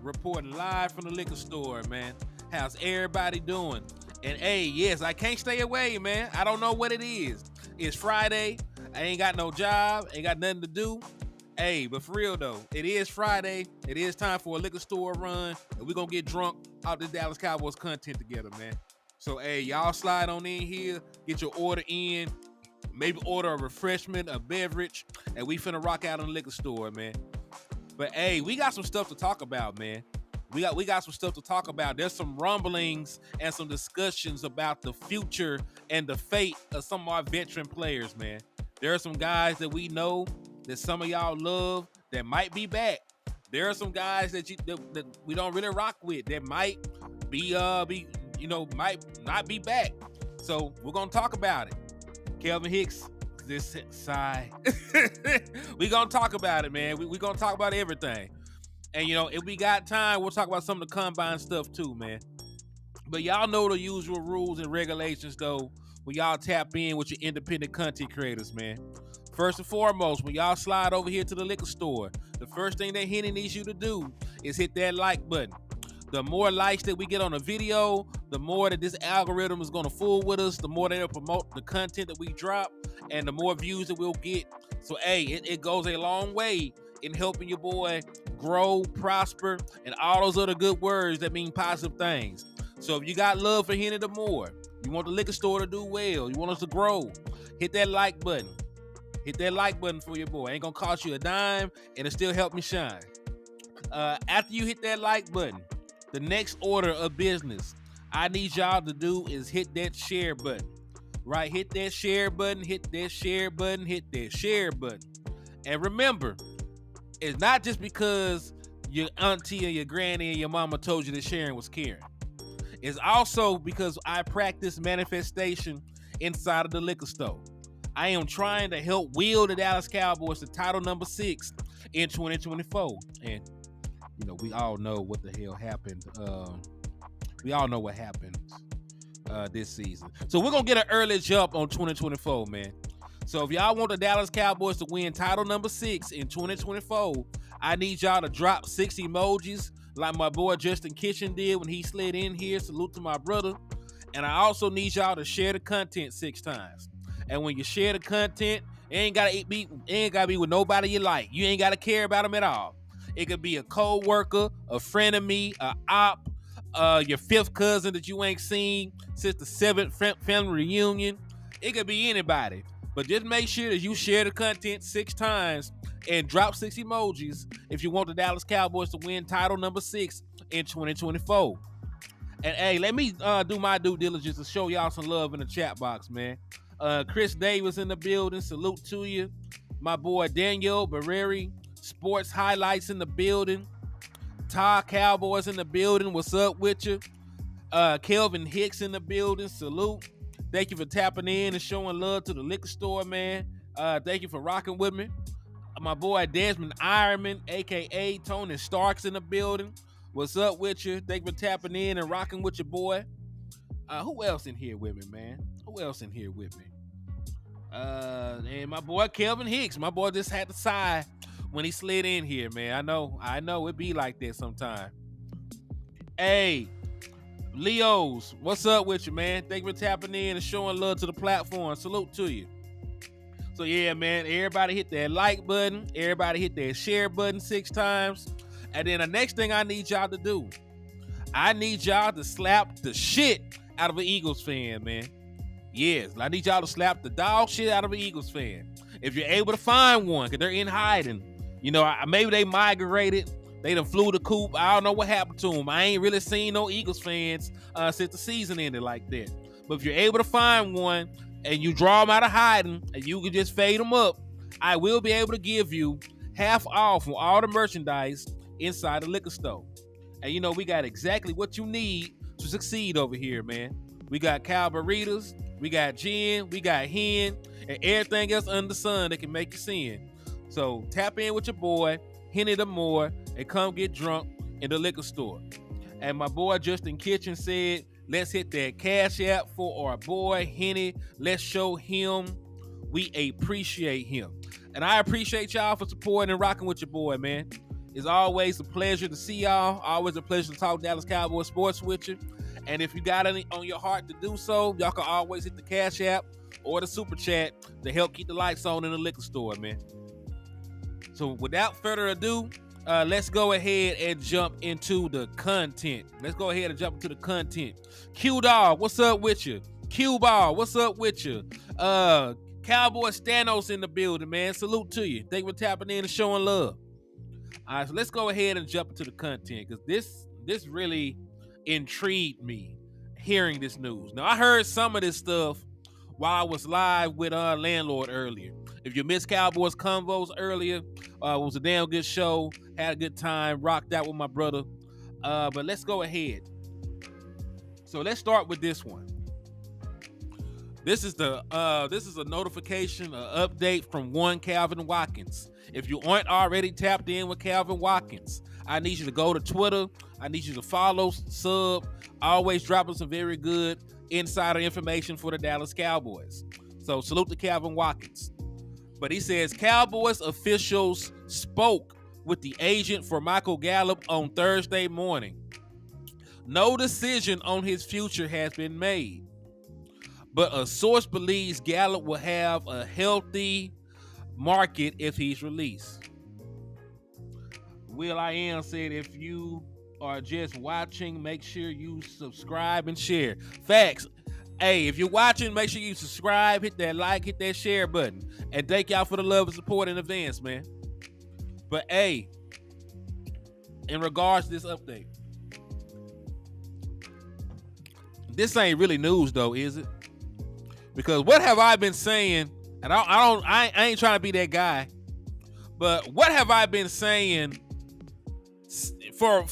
reporting live from the liquor store, man. How's everybody doing? And hey, yes, I can't stay away, man. I don't know what it is. It's Friday. I ain't got no job. Ain't got nothing to do. Hey, but for real though, it is Friday. It is time for a liquor store run, and we're gonna get drunk out this Dallas Cowboys content together, man. So hey, y'all slide on in here, get your order in, maybe order a refreshment, a beverage, and we finna rock out in the liquor store, man. But hey, we got some stuff to talk about, man. We got some stuff to talk about. There's some rumblings and some discussions about the future and the fate of some of our veteran players, man. There are some guys that we know that some of y'all love that might be back. There are some guys that we don't really rock with that might might not be back. So we're gonna talk about it. Kelvin Hicks, this side. We gonna talk about it, man. We gonna talk about everything. And if we got time, we'll talk about some of the combine stuff too, man. But y'all know the usual rules and regulations though, when y'all tap in with your independent content creators, man. First and foremost, when y'all slide over here to the liquor store, the first thing that Henny needs you to do is hit that like button. The more likes that we get on a video, the more that this algorithm is going to fool with us, the more they'll promote the content that we drop, and the more views that we'll get. So, hey, it goes a long way in helping your boy grow, prosper, and all those other good words that mean positive things. So if you got love for Hennythemoor, you want the liquor store to do well, you want us to grow, hit that like button. Hit that like button for your boy. Ain't gonna cost you a dime, and it still help me shine. After you hit that like button, the next order of business I need y'all to do is hit that share button. Right? Hit that share button, hit that share button, hit that share button. And remember, it's not just because your auntie and your granny and your mama told you that sharing was caring. It's also because I practice manifestation inside of the liquor store. I am trying to help wheel the Dallas Cowboys to title number 6 in 2024. And, we all know what the hell happened. We all know what happened this season. So we're going to get an early jump on 2024, man. So if y'all want the Dallas Cowboys to win title number 6 in 2024, I need y'all to drop 6 emojis like my boy Justin Kitchen did when he slid in here. Salute to my brother. And I also need y'all to share the content 6 times. And when you share the content, it ain't gotta be with nobody you like. You ain't gotta care about them at all. It could be a co-worker, a friend of me, a op, your 5th cousin that you ain't seen since the 7th family reunion. It could be anybody. But just make sure that you share the content 6 times and drop 6 emojis if you want the Dallas Cowboys to win title number 6 in 2024. And hey, let me do my due diligence to show y'all some love in the chat box, man. Chris Davis in the building. Salute to you. My boy Daniel Barreri. Sports Highlights in the building. Todd Cowboys in the building. What's up with you? Kelvin Hicks in the building. Salute. Thank you for tapping in and showing love to the liquor store, man. Thank you for rocking with me. My boy Desmond Ironman, a.k.a. Tony Starks in the building. What's up with you? Thank you for tapping in and rocking with your boy. Who else in here with me, man? Who else in here with me? And my boy Kelvin Hicks. My boy just had to sigh when he slid in here, man. I know it be like that sometime. Hey, Leos, what's up with you, man? Thank you for tapping in and showing love to the platform. Salute to you. So yeah, man, everybody hit that like button. Everybody hit that share button 6 times. And then the next thing I need y'all to do, I need y'all to slap the shit out of an Eagles fan, man. Yes, I need y'all to slap the dog shit out of an Eagles fan. If you're able to find one, because they're in hiding. Maybe they migrated. They done flew the coop. I don't know what happened to them. I ain't really seen no Eagles fans since the season ended like that. But if you're able to find one and you draw them out of hiding and you can just fade them up, I will be able to give you half off on all the merchandise inside the liquor store. And we got exactly what you need to succeed over here, man. We got cow burritos, we got gin, we got hen, and everything else under the sun that can make you sin. So tap in with your boy, Hennythemoor, and come get drunk in the liquor store. And my boy Justin Kitchen said, let's hit that cash app for our boy Henny. Let's show him we appreciate him. And I appreciate y'all for supporting and rocking with your boy, man. It's always a pleasure to see y'all. Always a pleasure to talk Dallas Cowboys sports with you. And if you got any on your heart to do so, y'all can always hit the Cash App or the Super Chat to help keep the lights on in the liquor store, man. So without further ado, let's go ahead and jump into the content. Q Dog, what's up with you? Q Ball, what's up with you? Cowboys Thanos in the building, man. Salute to you. Thank you for tapping in and showing love. All right, so let's go ahead and jump into the content because this really intrigued me hearing this news. Now, I heard some of this stuff while I was live with Landlord earlier. If you missed Cowboys Convos earlier, it was a damn good show. Had a good time, rocked out with my brother. But let's go ahead. So let's start with this one. This is a notification, an update from one Calvin Watkins. If you aren't already tapped in with Calvin Watkins, I need you to go to Twitter. I need you to follow, sub, always dropping some very good insider information for the Dallas Cowboys. So salute to Calvin Watkins. But he says Cowboys officials spoke with the agent for Michael Gallup on Thursday morning. No decision on his future has been made, but a source believes Gallup will have a healthy market if he's released. Will I Am said, if you are just watching, make sure you subscribe and share. Facts. Hey, if you're watching, make sure you subscribe, hit that like, hit that share button. And thank y'all for the love and support in advance, man. But hey, in regards to this update, this ain't really news though, is it? Because what have I been saying? And I ain't trying to be that guy, but what have I been saying for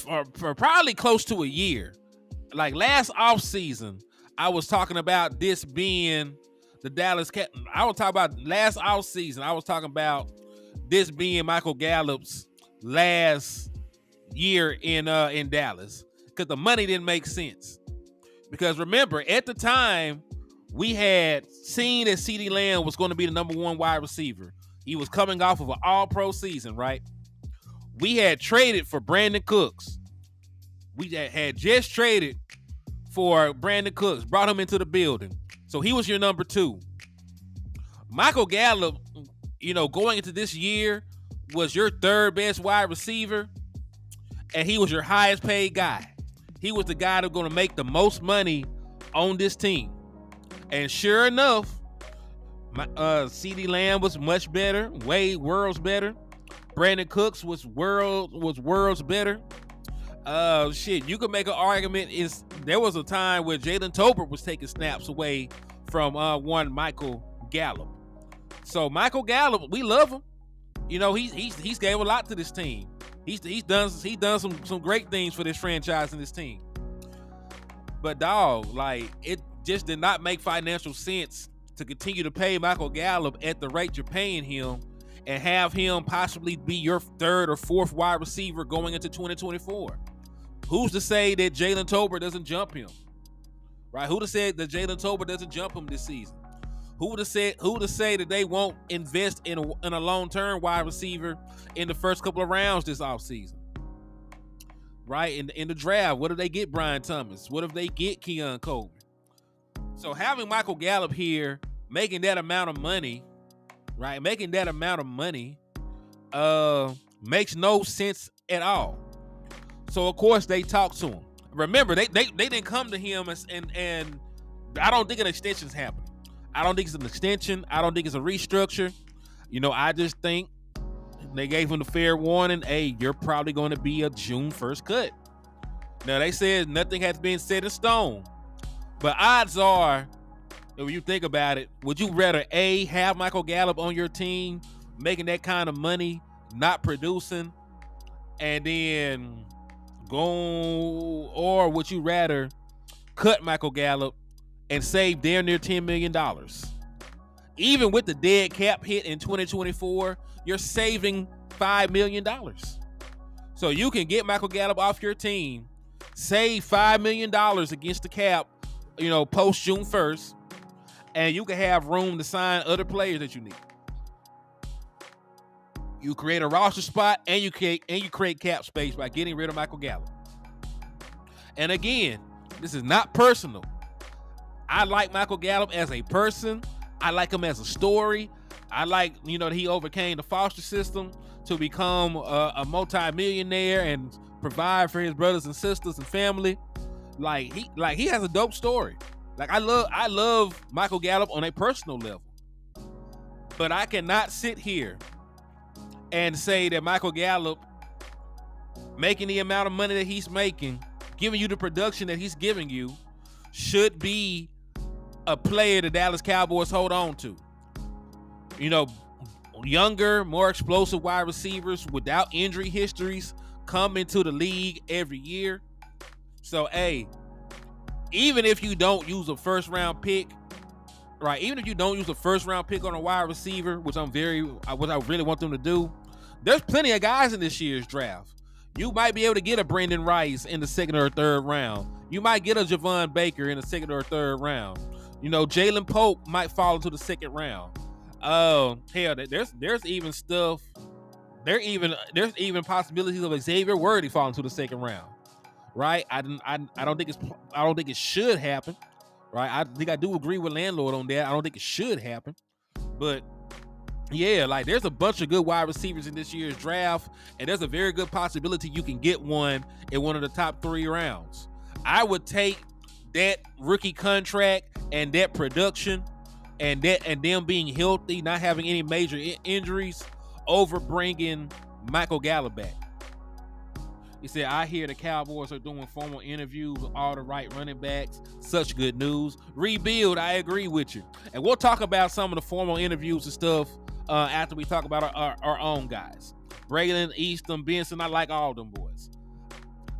probably close to a year? Like last offseason, I was talking about this being the Dallas Cowboys. I was talking about last offseason. I was talking about this being Michael Gallup's last year in Dallas because the money didn't make sense. Because remember, at the time, we had seen that CeeDee Lamb was going to be the number one wide receiver. He was coming off of an all-pro season, right? We had traded for Brandon Cooks. We had just traded for Brandon Cooks, brought him into the building. So he was your number two. Michael Gallup, going into this year, was your third best wide receiver, and he was your highest paid guy. He was the guy that's going to make the most money on this team. And sure enough, CeeDee Lamb was much better, worlds better. Brandon Cooks was worlds better. You could make an argument. There was a time where Jalen Tolbert was taking snaps away from one Michael Gallup. So Michael Gallup, we love him. He's gave a lot to this team. He's done some great things for this franchise and this team. But dog, it just did not make financial sense to continue to pay Michael Gallup at the rate you're paying him and have him possibly be your third or fourth wide receiver going into 2024. Who's to say that Jalen Tolbert doesn't jump him? Right? Who to say that Jalen Tolbert doesn't jump him this season? Who to say that they won't invest in a long-term wide receiver in the first couple of rounds this offseason? Right? In the draft, what if they get Brian Thomas? What if they get Keon Coleman? So having Michael Gallup here, making that amount of money, right? Makes no sense at all. So of course they talked to him. Remember, they didn't come to him and I don't think an extension's happening. I don't think it's an extension. I don't think it's a restructure. I just think they gave him the fair warning. Hey, you're probably going to be a June 1st cut. Now they said nothing has been set in stone. But odds are, when you think about it, would you rather A, have Michael Gallup on your team, making that kind of money, not producing, and then go, or would you rather cut Michael Gallup and save damn near $10 million? Even with the dead cap hit in 2024, you're saving $5 million. So you can get Michael Gallup off your team, save $5 million against the cap, post June 1st, and you can have room to sign other players that you need. You create a roster spot and you create cap space by getting rid of Michael Gallup. And again, this is not personal. I like Michael Gallup as a person. I like him as a story. I like, that he overcame the foster system to become a multi-millionaire and provide for his brothers and sisters and family. He has a dope story. I love Michael Gallup on a personal level. But I cannot sit here and say that Michael Gallup making the amount of money that he's making, giving you the production that he's giving you, should be a player the Dallas Cowboys hold on to. Younger, more explosive wide receivers without injury histories come into the league every year. So, hey, even if you don't use a first-round pick, right? Even if you don't use a first-round pick on a wide receiver, which I really want them to do, there's plenty of guys in this year's draft. You might be able to get a Brandon Rice in the second or third round. You might get a Javon Baker in the second or third round. Jalen Pope might fall into the second round. Hell, there's even stuff. There's even possibilities of Xavier Worthy falling to the second round. Right? I don't think it should happen. Right? I think I do agree with Landlord on that. I don't think it should happen. But yeah, there's a bunch of good wide receivers in this year's draft, and there's a very good possibility you can get one in one of the top 3 rounds. I would take that rookie contract and that production and them being healthy, not having any major injuries, over bringing Michael Gallup back. He said, I hear the Cowboys are doing formal interviews with all the right running backs. Such good news. Rebuild, I agree with you. And we'll talk about some of the formal interviews and stuff after we talk about our own guys. Braylon, Easton, Benson, I like all them boys.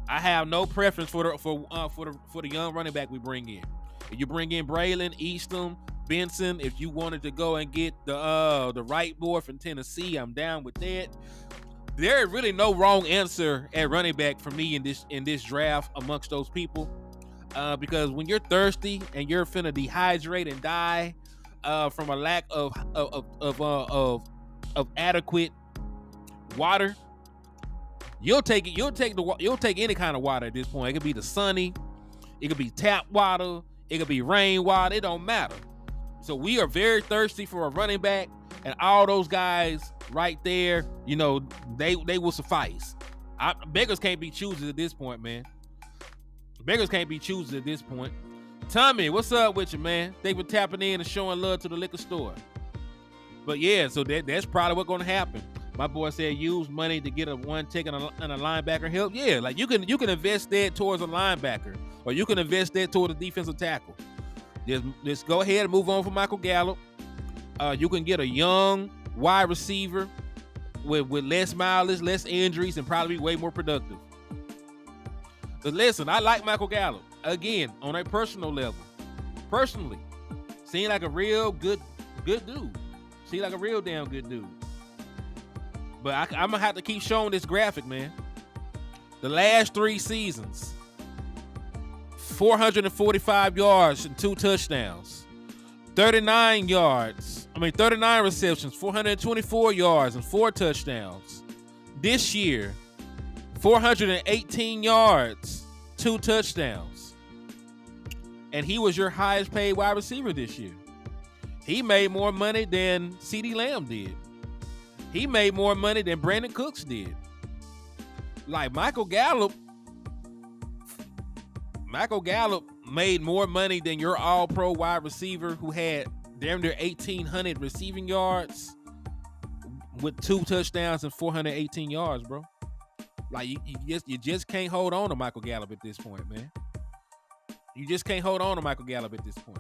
I have no preference for the young running back we bring in. If you bring in Braylon, Easton, Benson, if you wanted to go and get the right boy from Tennessee, I'm down with that. There is really no wrong answer at running back for me in this draft amongst those people, because when you're thirsty and you're finna dehydrate and die from a lack of adequate water, you'll take any kind of water at this point. It could be the Sunny, it could be tap water, it could be rain water. It don't matter. So we are very thirsty for a running back, and all those guys right there, they will suffice. Beggars can't be choosers at this point, man. Beggars can't be choosers at this point. Tommy, what's up with you, man? Thanks for tapping in and showing love to the liquor store. But yeah, so that's probably what's going to happen. My boy said use money to get a one tick and a linebacker help. Yeah, you can invest that towards a linebacker, or you can invest that toward a defensive tackle. Just go ahead and move on from Michael Gallup. You can get a young wide receiver with less mileage, less injuries, and probably way more productive. But listen, I like Michael Gallup. Again, on a personal level. Personally, seemed like a real good dude. Seemed like a real damn good dude. But I'm going to have to keep showing this graphic, man. The last 3 seasons, 445 yards and 2 touchdowns. 39 receptions, 424 yards and 4 touchdowns. This year, 418 yards, 2 touchdowns. And he was your highest paid wide receiver this year. He made more money than CeeDee Lamb did. He made more money than Brandon Cooks did. Michael Gallup made more money than your all-pro wide receiver who had damn near 1,800 receiving yards with 2 touchdowns and 418 yards, bro. You just can't hold on to Michael Gallup at this point, man. You just can't hold on to Michael Gallup at this point.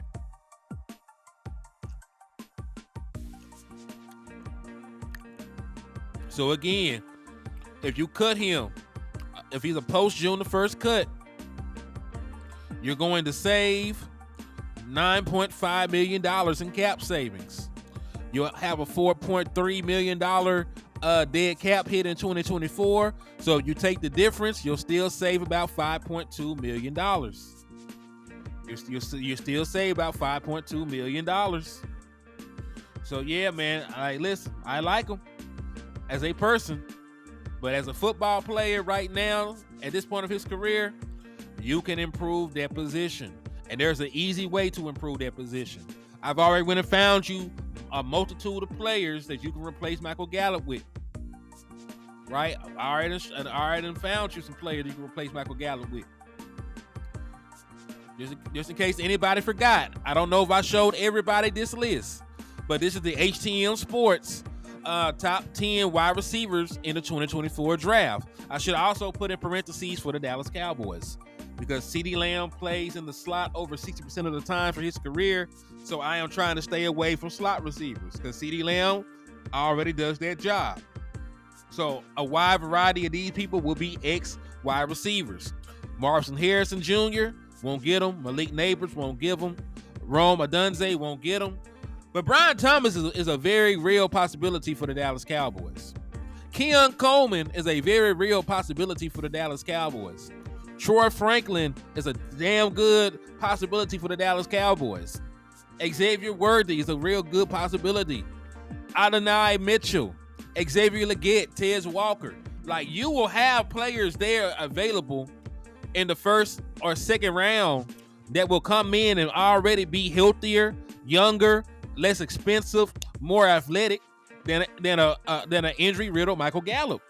So again, if you cut him, if he's a post-June the 1st cut, you're going to save $9.5 million in cap savings. You'll have a $4.3 million dead cap hit in 2024. So if you take the difference, you'll still save about $5.2 million. You still save about $5.2 million. So yeah, man, listen, I like him. as a person, but as a football player right now, at this point of his career, you can improve that position. And there's an easy way to improve that position. I've already went and found you a multitude of players that you can replace Michael Gallup with. Right? I already found you some players you can replace Michael Gallup with. Just in case anybody forgot. I don't know if I showed everybody this list, but this is the HTM Sports top 10 wide receivers in the 2024 draft. I should also put in parentheses for the Dallas Cowboys, because CeeDee Lamb plays in the slot over 60% of the time for his career. So I am trying to stay away from slot receivers because CeeDee Lamb already does that job. So a wide variety of these people will be ex-wide receivers. Marvin Harrison Jr. won't get him. Malik Neighbors won't give him. Rome Odunze won't get him. But Brian Thomas is a very real possibility for the Dallas Cowboys. Keon Coleman is a very real possibility for the Dallas Cowboys. Troy Franklin is a damn good possibility for the Dallas Cowboys. Xavier Worthy is a real good possibility. Adonai Mitchell, Xavier Legette, Tez Walker. Like, you will have players there available in the first or second round that will come in and already be healthier, younger, less expensive, more athletic than an injury-riddled Michael Gallup.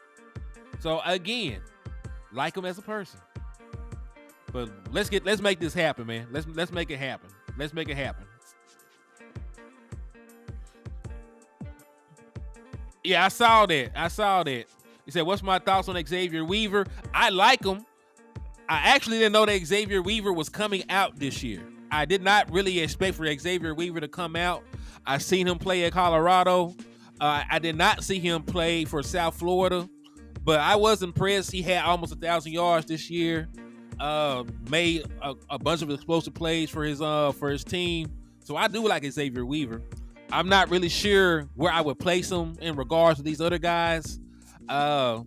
So again, like him as a person. But let's make this happen, man. Let's make it happen. Let's make it happen. Yeah, I saw that. He said, "What's my thoughts on Xavier Weaver?" I like him. I actually didn't know that Xavier Weaver was coming out this year. I did not really expect for Xavier Weaver to come out. I seen him play at Colorado. I did not see him play for South Florida, but I was impressed. He had almost 1,000 yards this year. Made a bunch of explosive plays for his team. So I do like Xavier Weaver. I'm not really sure where I would place him in regards to these other guys. He'll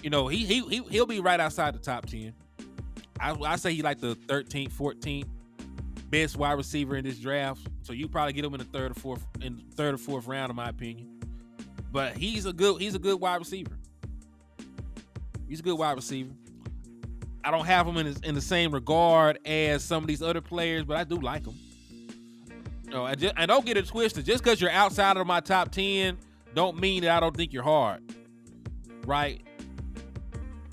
be right outside the top 10. I say he like the 13th, 14th best wide receiver in this draft. So you probably get him in the third or fourth round, in my opinion. But he's a good wide receiver. He's a good wide receiver. I don't have him in the same regard as some of these other players, but I do like him. And don't get it twisted. Just because you're outside of my top 10 don't mean that I don't think you're hard. Right?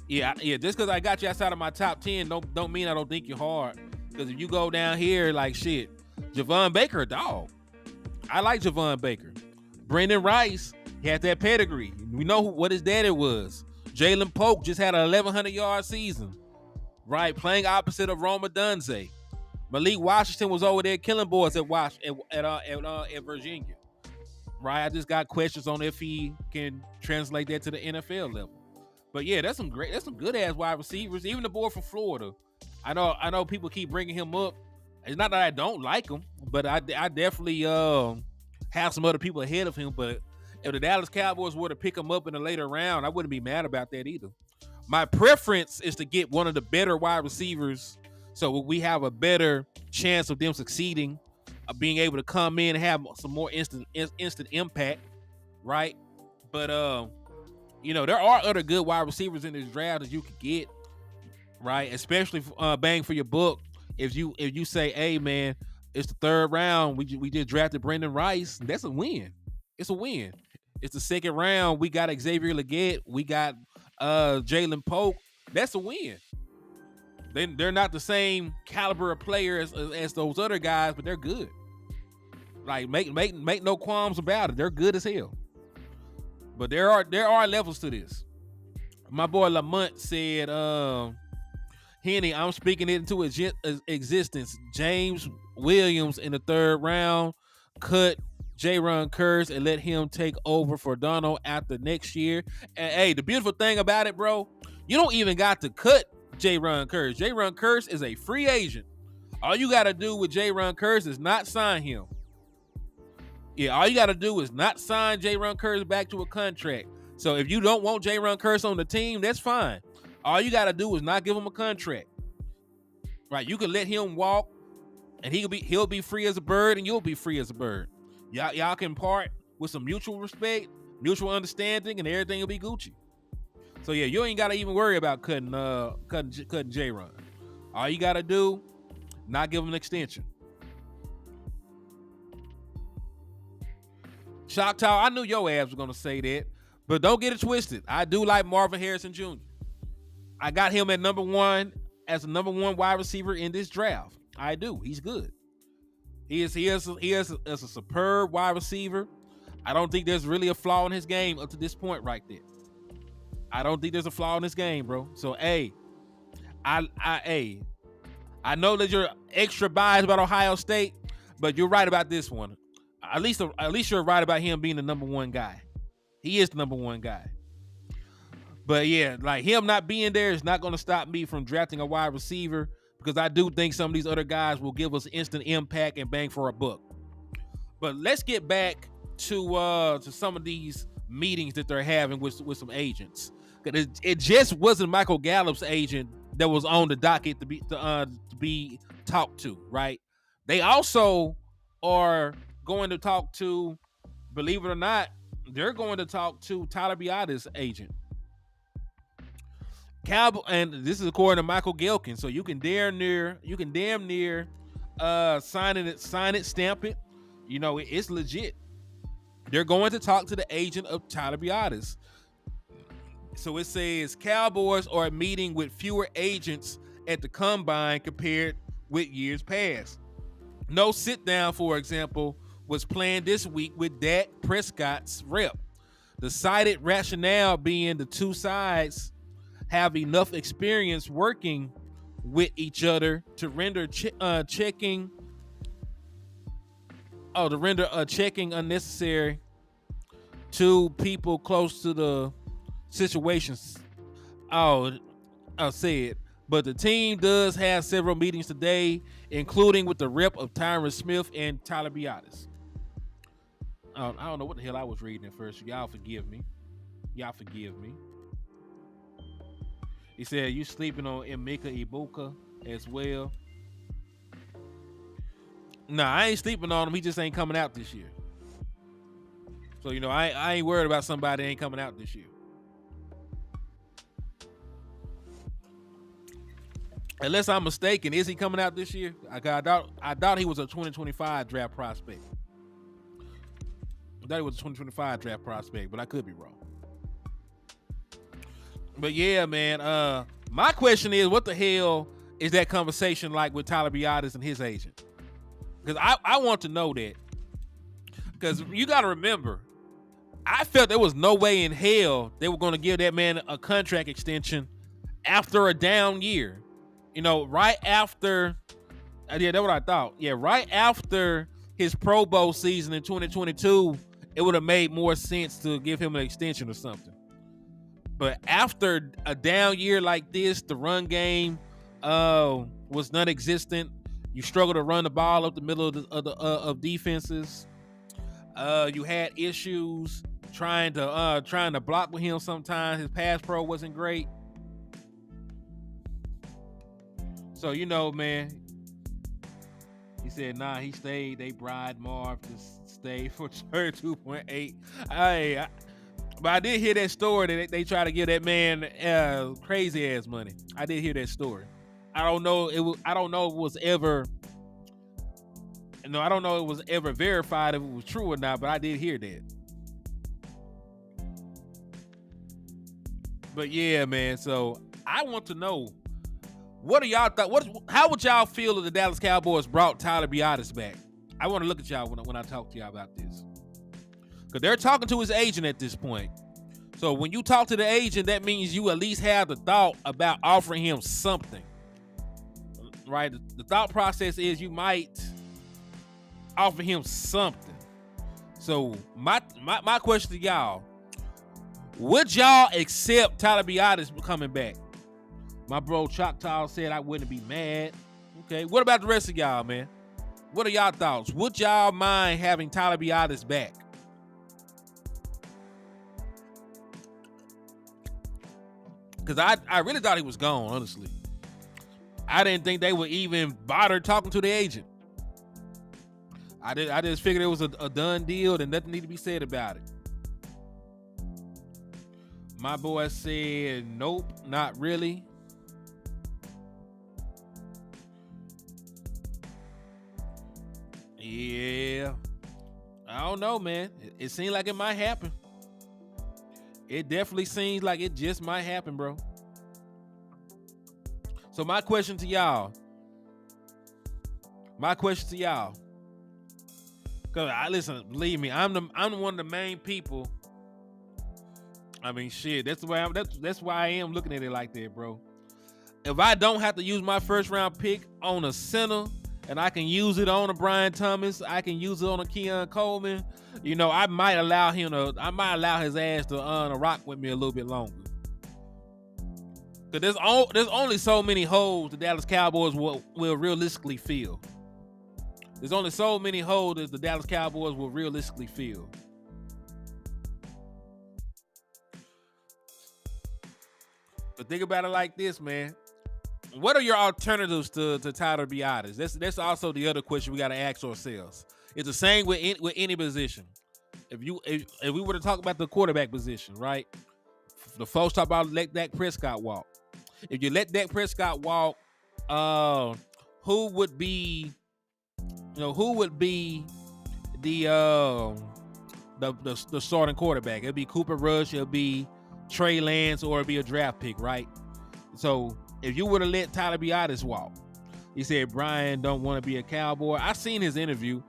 Yeah. Just because I got you outside of my top 10 don't mean I don't think you're hard. Because if you go down here like shit, Javon Baker, dog. I like Javon Baker. Brendan Rice, he had that pedigree. We know what his daddy was. Jalen Polk just had an 1,100-yard season. Right? Playing opposite of Rome Odunze. Malik Washington was over there killing boys at Virginia. Right? I just got questions on if he can translate that to the NFL level. But yeah, that's some good ass wide receivers. Even the boy from Florida. I know people keep bringing him up. It's not that I don't like him, but I definitely have some other people ahead of him. But if the Dallas Cowboys were to pick him up in a later round, I wouldn't be mad about that either. My preference is to get one of the better wide receivers, so we have a better chance of them succeeding, of being able to come in and have some more instant impact, right? But there are other good wide receivers in this draft that you could get, right? Especially bang for your buck. If you say, hey man, it's the third round, we just drafted Brendan Rice, that's a win. It's a win. It's the second round, we got Xavier Legette, we got Jalen Polk. That's a win. They're not the same caliber of players as those other guys, but they're good. Like make no qualms about it. They're good as hell. But there are levels to this. My boy Lamont said, Henny, I'm speaking it into existence. James Williams in the third round. Cut Jaron Kearse and let him take over for Donald after next year. And hey, the beautiful thing about it, bro, you don't even got to cut Jaron Kearse. Jaron Kearse is a free agent. All you got to do with Jaron Kearse is not sign him. Yeah, all you got to do is not sign Jaron Kearse back to a contract. So if you don't want Jaron Kearse on the team, that's fine. All you got to do is not give him a contract. Right? You can let him walk, and he'll be free as a bird, and you'll be free as a bird. Y'all can part with some mutual respect, mutual understanding, and everything will be Gucci. So yeah, you ain't gotta even worry about cutting J-Run. All you gotta do, not give him an extension. Choctaw, I knew your ass was gonna say that, but don't get it twisted. I do like Marvin Harrison Jr. I got him at number 1 as a number 1 wide receiver in this draft. I do. He's good. He is a superb wide receiver. I don't think there's really a flaw in his game up to this point right there. I don't think there's a flaw in this game, bro. So, I know that you're extra biased about Ohio State, but you're right about this one. At least you're right about him being the number 1 guy. He is the number 1 guy. But yeah, like him not being there is not going to stop me from drafting a wide receiver, because I do think some of these other guys will give us instant impact and bang for a buck. But let's get back to some of these meetings that they're having with some agents. It just wasn't Michael Gallup's agent that was on the docket to be talked to, right? They also are going to talk to, believe it or not, they're going to talk to Tyler Biadasz' agent. And this is according to Michael Gelkin, so you can damn near sign it, stamp it. You know, it's legit. They're going to talk to the agent of Tyler Biadasz. So it says Cowboys are meeting with fewer agents at the combine compared with years past. No sit down, for example, was planned this week with Dak Prescott's rep. The cited rationale being the two sides have enough experience working with each other to render checking unnecessary to people close to the situations. Said, but the team does have several meetings today, including with the rep of Tyron Smith and Tyler Biadasz. I don't know what the hell I was reading at first. Y'all forgive me. He said, you sleeping on Emeka Ibuka as well? Nah, I ain't sleeping on him. He just ain't coming out this year. So, you know, I ain't worried about somebody that ain't coming out this year. Unless I'm mistaken, is he coming out this year? I doubt he was a 2025 draft prospect. I thought he was a 2025 draft prospect, but I could be wrong. But yeah, man, my question is, what the hell is that conversation like with Tyler Biadasz and his agent? Because I want to know that. Because you got to remember, I felt there was no way in hell they were going to give that man a contract extension after a down year. You know, right after, yeah, that's what I thought. Yeah, right after his Pro Bowl season in 2022, it would have made more sense to give him an extension or something. But after a down year like this, the run game was non-existent. You struggle to run the ball up the middle of defenses. You had issues trying to block with him sometimes. His pass pro wasn't great. So, you know, man, he said, nah, he stayed. They bribed Marv to stay for 32.8. But I did hear that story that they try to give that man crazy ass money. I did hear that story. I don't know if it was ever verified if it was true or not, but I did hear that. But yeah, man, so I want to know, what do y'all thought? How would y'all feel if the Dallas Cowboys brought Tyler Biadasz back? I want to look at y'all when I talk to y'all about this. Because they're talking to his agent at this point. So when you talk to the agent, that means you at least have the thought about offering him something. Right? The thought process is you might offer him something. So my question to y'all, would y'all accept Tyler Biadasz coming back? My bro Choctaw said I wouldn't be mad. Okay, what about the rest of y'all, man? What are y'all thoughts? Would y'all mind having Tyler Biadasz back? Because I really thought he was gone, honestly. I didn't think they would even bother talking to the agent. I just figured it was a done deal and nothing need to be said about it. My boy said, nope, not really. Yeah. I don't know, man. It seems like it might happen. It definitely seems like it just might happen, bro. So my question to y'all. Cause listen, believe me, I'm one of the main people. I mean, shit. That's why I am looking at it like that, bro. If I don't have to use my first round pick on a center, and I can use it on a Brian Thomas, I can use it on a Keon Coleman, I might allow his ass to rock with me a little bit longer. Cause there's only so many holes the Dallas Cowboys will realistically fill. There's only so many holes that the Dallas Cowboys will realistically fill. But think about it like this, man. What are your alternatives to Tyler Biadasz? That's also the other question we got to ask ourselves. It's the same with any position. If we were to talk about the quarterback position, right? The folks talk about let Dak Prescott walk. If you let Dak Prescott walk, who would be the starting quarterback? It'll be Cooper Rush, it'll be Trey Lance, or it'll be a draft pick, right? So if you were to let Tyler Biadasz walk, he said Brian don't want to be a Cowboy. I seen his interview,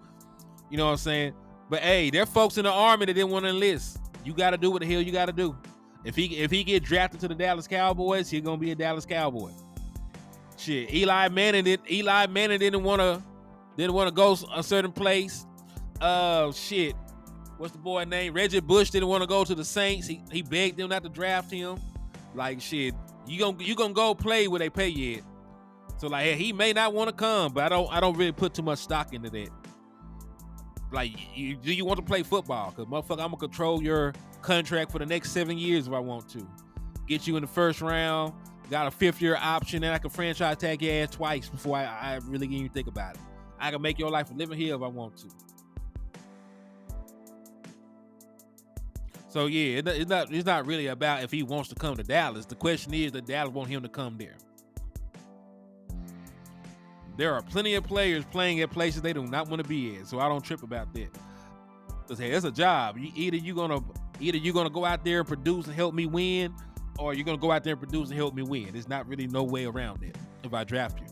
you know what I'm saying? But hey, there are folks in the Army that didn't want to enlist. You got to do what the hell you got to do. If he get drafted to the Dallas Cowboys, he's gonna be a Dallas Cowboy. Shit, Eli Manning didn't want to go a certain place. Shit, what's the boy name? Reggie Bush didn't want to go to the Saints. He begged them not to draft him. Like shit, you gonna go play where they pay you at. So like, hey, he may not want to come, but I don't really put too much stock into that. Like, do you want to play football? Because motherfucker, I'm gonna control your contract for the next 7 years if I want to. Get you in the first round, got a 5th-year option, and I can franchise tag your ass twice before I really even think about it. I can make your life a living hell if I want to. So yeah, it's not really about if he wants to come to Dallas. The question is that Dallas want him to come there. There are plenty of players playing at places they do not want to be at, so I don't trip about that. Because hey, it's a job. Either you're gonna go out there and produce and help me win, or you're gonna go out there and produce and help me win. There's not really no way around it if I draft you.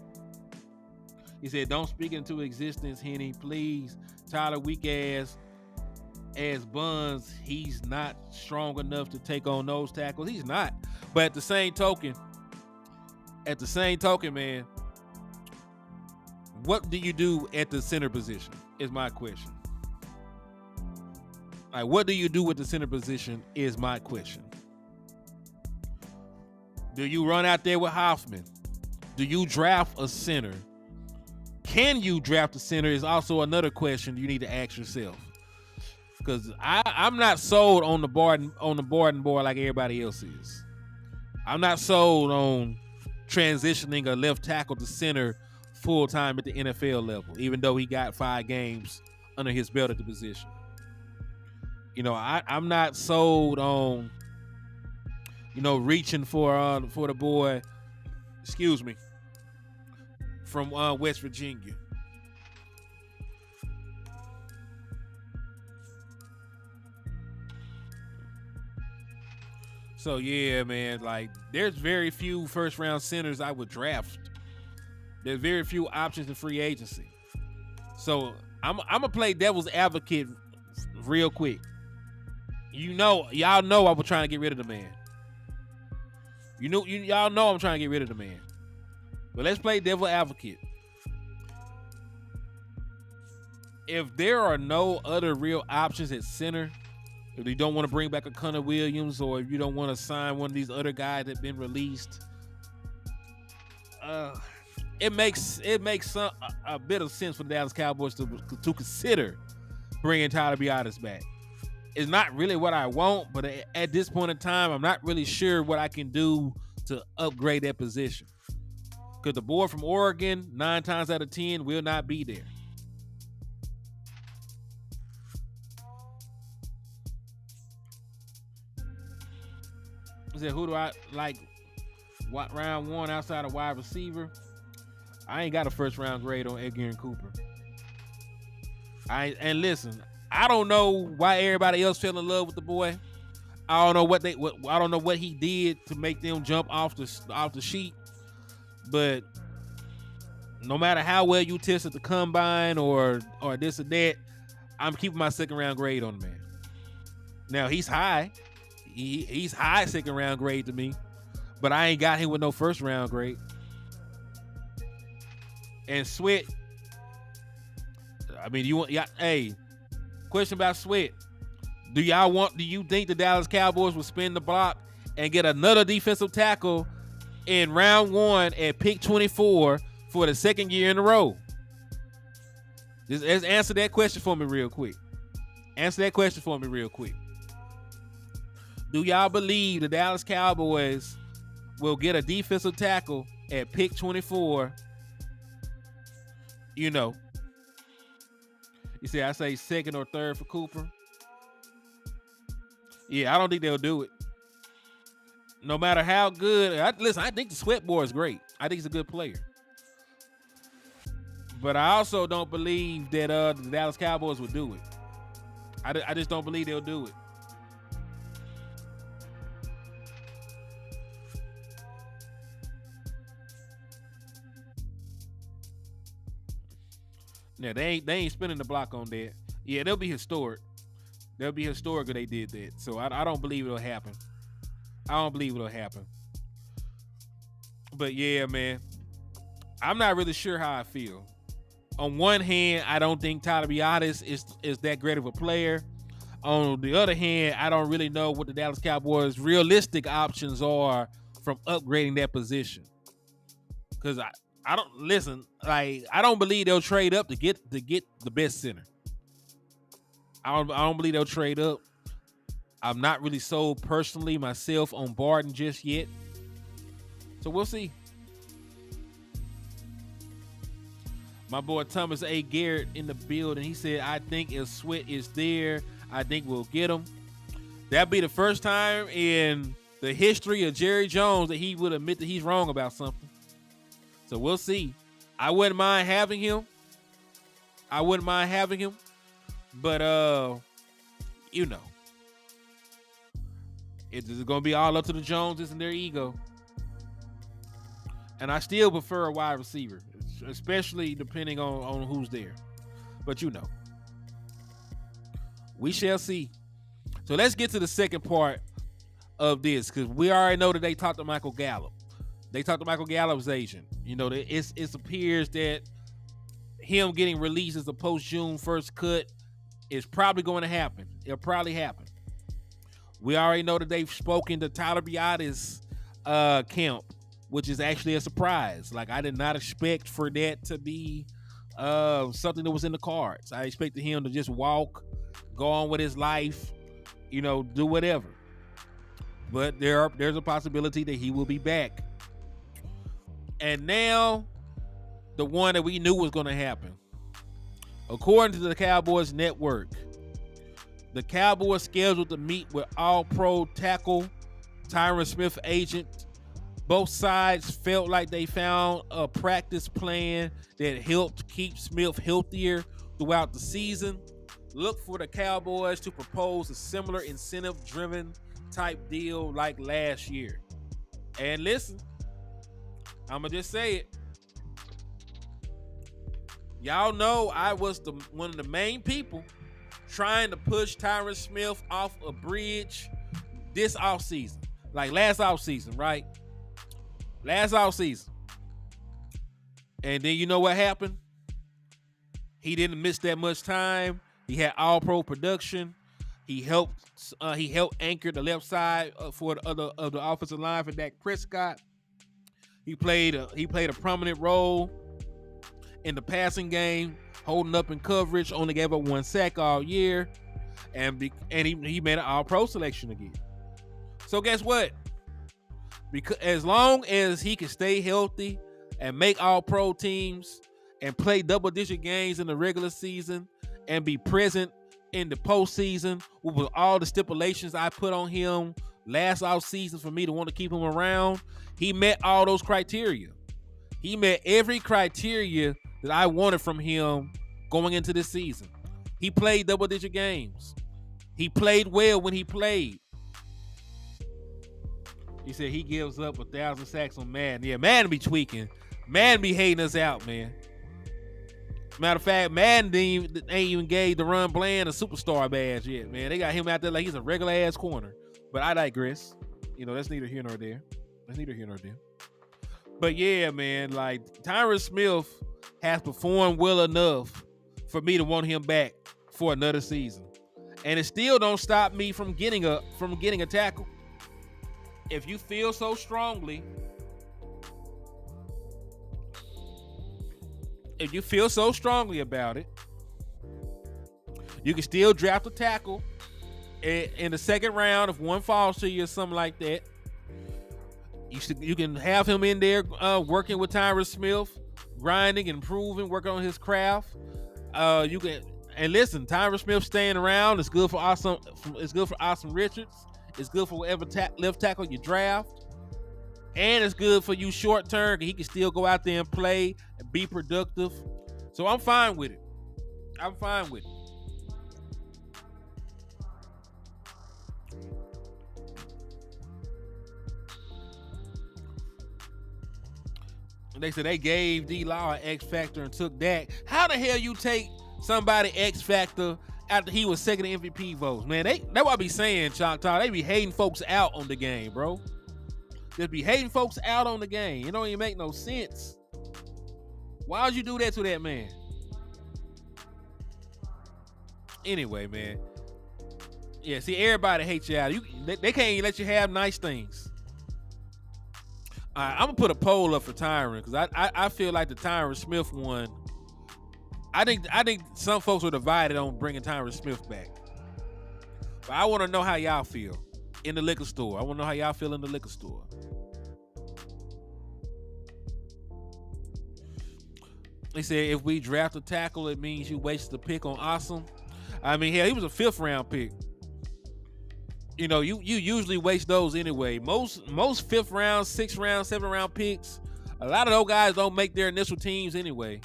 He said, "Don't speak into existence, Henny, please. Tyler weak ass Buns. He's not strong enough to take on those tackles. He's not. But at the same token, man." What do you do at the center position is my question. Like, what do you do with the center position is my question. Do you run out there with Hoffman? Do you draft a center? Can you draft a center is also another question you need to ask yourself. Because I'm not sold on the Barton board like everybody else is. I'm not sold on transitioning a left tackle to center full time at the NFL level, even though he got 5 games under his belt at the position. I'm not sold on, reaching for the boy, from West Virginia. So yeah, man, like there's very few first round centers I would draft. There's very few options in free agency. So I'm gonna play devil's advocate real quick. Y'all know I was trying to get rid of the man. Y'all know I'm trying to get rid of the man. But let's play devil's advocate. If there are no other real options at center, if you don't want to bring back a Connor Williams, or if you don't want to sign one of these other guys that have been released, it makes a bit of sense for the Dallas Cowboys to consider bringing Tyler Biadasz back. It's not really what I want, but at this point in time, I'm not really sure what I can do to upgrade that position. Because the boy from Oregon, 9 times out of 10, will not be there. said, who do I like? What round one outside of wide receiver? I ain't got a first round grade on Edgar Cooper. And listen, I don't know why everybody else fell in love with the boy. I don't know I don't know what he did to make them jump off the sheet. But no matter how well you test at the combine or this or that, I'm keeping my second round grade on the man. Now he's high. He's high second round grade to me, but I ain't got him with no first round grade. And Sweat, I mean, question about Sweat. Do you think the Dallas Cowboys will spin the block and get another defensive tackle in round one at pick 24 for the second year in a row? Just answer that question for me real quick. Do y'all believe the Dallas Cowboys will get a defensive tackle at pick 24? You know. You see, I say second or third for Cooper. Yeah, I don't think they'll do it. No matter how good. I think the Sweat boy is great. I think he's a good player. But I also don't believe that the Dallas Cowboys will do it. I just don't believe they'll do it. Yeah, they ain't spinning the block on that. Yeah, they'll be historic. They'll be historic if they did that. So I don't believe it'll happen. But yeah, man, I'm not really sure how I feel. On one hand, I don't think Tyler Biadasz is that great of a player. On the other hand, I don't really know what the Dallas Cowboys' realistic options are from upgrading that position. Because I don't believe they'll trade up to get the best center. I don't believe they'll trade up. I'm not really sold personally myself on Barton just yet. So we'll see. My boy Thomas A. Garrett in the building. He said, I think if Sweat is there, I think we'll get him. That'd be the first time in the history of Jerry Jones that he would admit that he's wrong about something. So we'll see. I wouldn't mind having him. But, you know. It's going to be all up to the Joneses and their ego. And I still prefer a wide receiver, especially depending on who's there. But you know. We shall see. So let's get to the second part of this, because we already know that they talked to Michael Gallup. They talked to Michael Gallup's agent. You know, it appears that him getting released as a post-June 1st cut is probably going to happen. It'll probably happen. We already know that they've spoken to Tyler Biadasz camp, which is actually a surprise. Like, I did not expect for that to be something that was in the cards. I expected him to just walk, go on with his life, you know, do whatever. But there's a possibility that he will be back. And now, the one that we knew was going to happen. According to the Cowboys Network, the Cowboys scheduled to meet with All-Pro tackle Tyron Smith agent. Both sides felt like they found a practice plan that helped keep Smith healthier throughout the season. Look for the Cowboys to propose a similar incentive-driven type deal like last year. And listen, I'm going to just say it. Y'all know I was one of the main people trying to push Tyron Smith off a bridge this offseason. Like last offseason, right? Last offseason. And then you know what happened? He didn't miss that much time. He had all-pro production. He helped anchor the left side for the other of the offensive line for Dak Prescott. He played a prominent role in the passing game, holding up in coverage. Only gave up 1 sack all year, and he made an All-Pro selection again. So guess what? Because as long as he can stay healthy and make All-Pro teams and play double-digit games in the regular season and be present in the postseason with all the stipulations I put on him last offseason for me to want to keep him around. He met all those criteria. He met every criteria that I wanted from him going into this season. He played double-digit games. He played well when he played. He said he gives up 1,000 sacks on Madden. Yeah, Madden be tweaking. Madden be hating us out, man. Matter of fact, Madden ain't even gave the Run Bland a superstar badge yet, man. They got him out there like he's a regular-ass corner. But I digress. That's neither here nor there. But yeah, man, like Tyron Smith has performed well enough for me to want him back for another season. And it still don't stop me from getting a tackle. If you feel so strongly, about it, you can still draft a tackle in the second round if one falls to you or something like that. You can have him in there working with Tyron Smith, grinding, improving, working on his craft. And listen, Tyron Smith staying around is good for Austin. It's good for Austin Richards. It's good for whatever left tackle you draft, and it's good for you short term. He can still go out there and play and be productive. So I'm fine with it. They said they gave D-Law an X Factor and took Dak. How the hell you take somebody X Factor after he was second in MVP votes? Man, that's what I be saying, Choctaw. They be hating folks out on the game, bro. Just be hating folks out on the game. It don't even make no sense. Why would you do that to that man? Anyway, man. Yeah, see, everybody hates you out. They can't even let you have nice things. I'm gonna put a poll up for Tyron because I feel like the Tyron Smith one. I think some folks are divided on bringing Tyron Smith back. But I want to know how y'all feel in the liquor store. They said if we draft a tackle, it means you wasted a pick on Awesome. I mean, hell, he was a 5th round pick. You usually waste those anyway. Most 5th round, 6th round, 7th round picks, a lot of those guys don't make their initial teams anyway.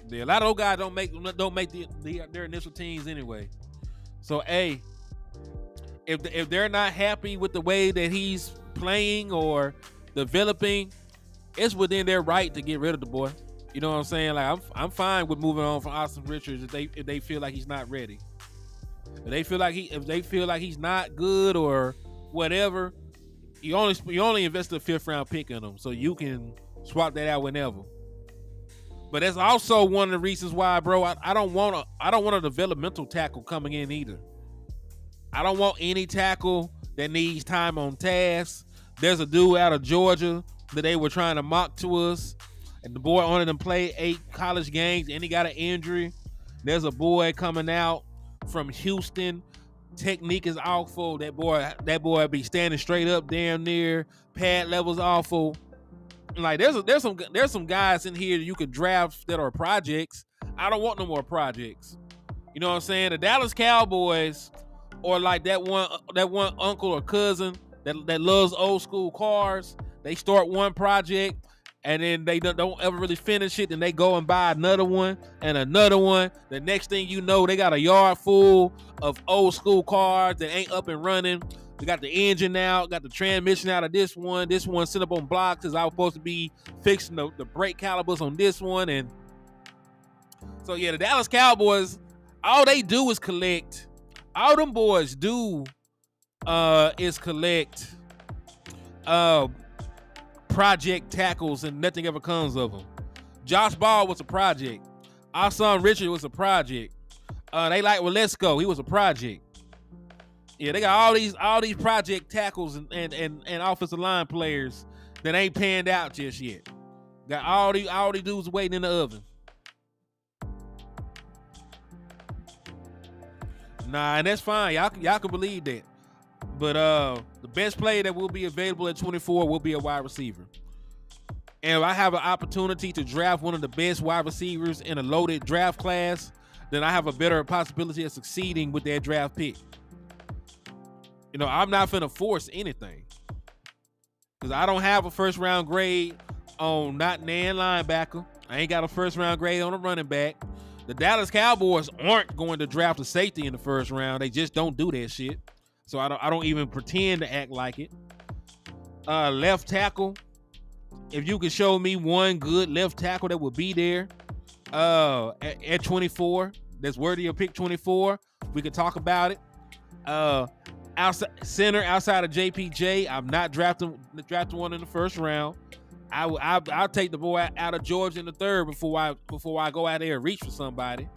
Yeah, a lot of those guys don't make their initial teams anyway. So, hey, if they're not happy with the way that he's playing or developing, it's within their right to get rid of the boy. You know what I'm saying? Like I'm fine with moving on from Austin Richards if they feel like he's not ready. If they feel like he's not good or whatever, you only invest a 5th round pick in him, so you can swap that out whenever. But that's also one of the reasons why, bro, I don't want a developmental tackle coming in either. I don't want any tackle that needs time on task. There's a dude out of Georgia that they were trying to mock to us, and the boy only done played 8 college games and he got an injury. There's a boy coming out from Houston. Technique is awful. That boy be standing straight up damn near. Pad level's awful. Like there's some guys in here that you could draft that are projects. I don't want no more projects. You know what I'm saying? The Dallas Cowboys, or like that one uncle or cousin that loves old school cars. They start one project and then they don't ever really finish it. Then they go and buy another one and another one. The next thing you know, they got a yard full of old school cars that ain't up and running. We got the engine out, got the transmission out of this one. This one set up on blocks because I was supposed to be fixing the brake calipers on this one. And so, yeah, the Dallas Cowboys, all they do is collect. All them boys do is collect project tackles, and nothing ever comes of them. Josh Ball was a project. Our son Richard was a project. They like, well, let's go. He was a project. Yeah, they got all these project tackles and offensive line players that ain't panned out just yet. Got all these dudes waiting in the oven. Nah, and that's fine. Y'all can believe that. But the best player that will be available at 24 will be a wide receiver. And if I have an opportunity to draft one of the best wide receivers in a loaded draft class, then I have a better possibility of succeeding with that draft pick. I'm not finna force anything because I don't have a first round grade on not nan linebacker. I ain't got a first round grade on a running back. The Dallas Cowboys aren't going to draft a safety in the first round. They just don't do that shit. So I don't even pretend to act like it. Left tackle. If you could show me one good left tackle that would be there at 24, that's worthy of pick 24, we could talk about it. Outside of JPJ, I'm not drafting one in the first round. I'll take the boy out of Georgia in the third before I go out there and reach for somebody.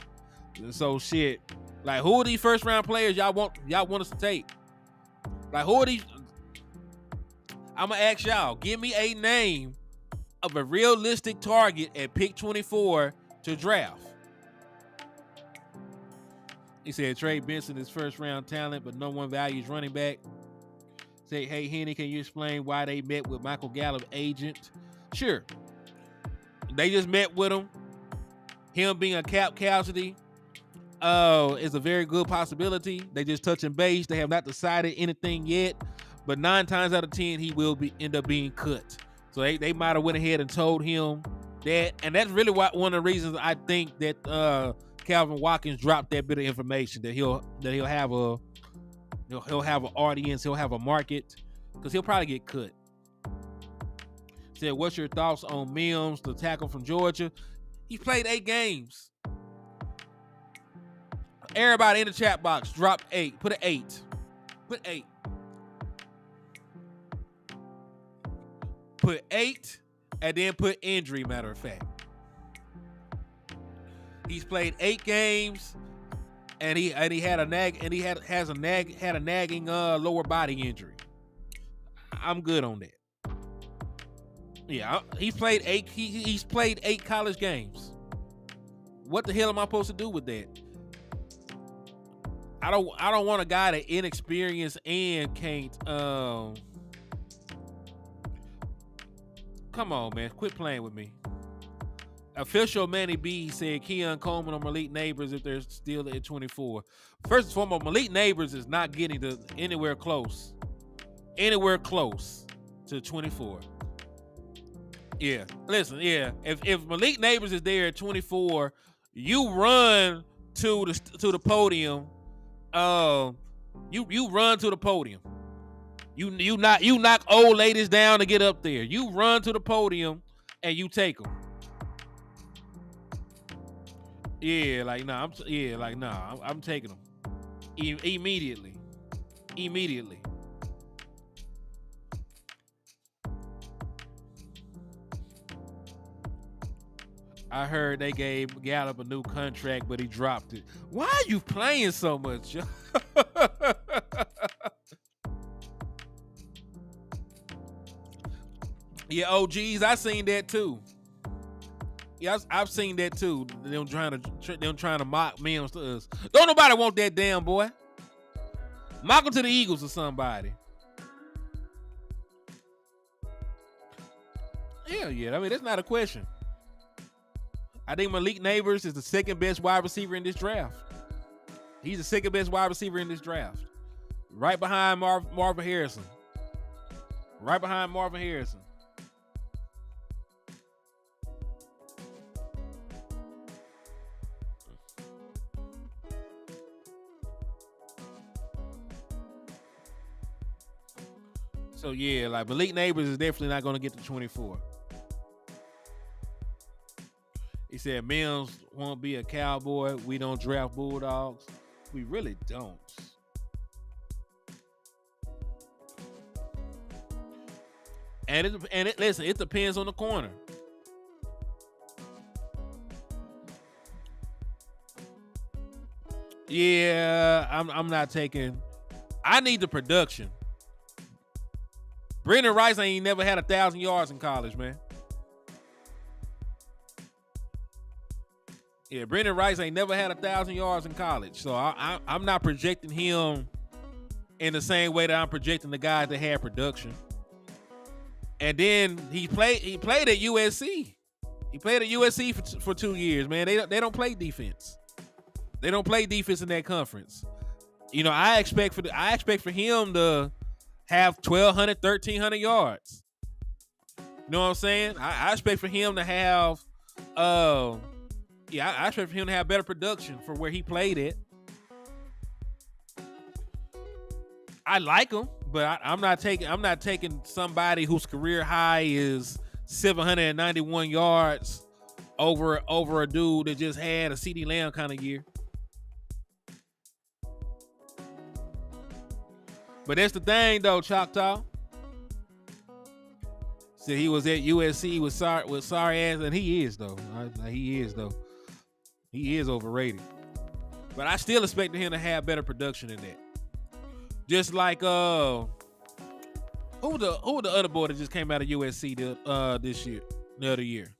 So shit, like who are these first round players y'all want us to take? Like who are these? I'm gonna ask y'all. Give me a name of a realistic target at pick 24 to draft. He said Trey Benson is first round talent, but no one values running back. Say, hey, Henny, can you explain why they met with Michael Gallup agent? Sure. They just met with him. Him being a cap casualty is a very good possibility. They just touching base. They have not decided anything yet, but 9 times out of 10, he will end up being cut. So they might have went ahead and told him that, and that's really one of the reasons I think that Calvin Watkins dropped that bit of information, that he'll have an audience, he'll have a market, because he'll probably get cut. Said, what's your thoughts on Mims, the tackle from Georgia? He's played 8 games. Everybody in the chat box, drop 8. Put an 8. Put 8. Put 8, and then put injury, matter of fact. He's played 8 games, and he had a nagging lower body injury. I'm good on that. Yeah, he's played 8. He's played 8 college games. What the hell am I supposed to do with that? I don't want a guy that inexperienced and can't. Come on, man, quit playing with me. Official Manny B said Keon Coleman or Malik Neighbors if they're still at 24. First and foremost, Malik Neighbors is not getting to anywhere close to 24. Yeah, listen, yeah. If Malik Neighbors is there at 24, you run to the podium. You run to the podium. You knock old ladies down to get up there. You run to the podium and you take them. Yeah, like nah. I'm taking them immediately. I heard they gave Gallup a new contract, but he dropped it. Why are you playing so much? Yeah, OGs, I seen that too. Yeah, I've seen that too. Them trying to mock Mims to us. Don't nobody want that damn boy. Mock him to the Eagles or somebody. Hell yeah, I mean that's not a question. I think Malik Neighbors is the second best wide receiver in this draft. He's the second best wide receiver in this draft. Right behind Marvin Harrison. So yeah, like Malik Neighbors is definitely not going to get to 24. He said Mims won't be a Cowboy. We don't draft Bulldogs. We really don't. Listen, it depends on the corner. Yeah, I'm not taking. I need the production. Brendan Rice ain't never had 1,000 yards in college, man. Yeah, Brendan Rice ain't never had 1,000 yards in college, so I'm not projecting him in the same way that I'm projecting the guys that had production. And then he played at USC. He played at USC for 2 years, man. They don't play defense. They don't play defense in that conference. I expect for him to have 1,200, 1,300 yards. You know what I'm saying? I expect for him to have, I expect for him to have better production for where he played at. I like him, but I'm not taking somebody whose career high is 791 yards over a dude that just had a CeeDee Lamb kind of year. But that's the thing, though, Choctaw. So he was at USC with sorry ass, and he is though. He is overrated. But I still expect him to have better production than that. Just like who the other boy that just came out of USC this year, the other year?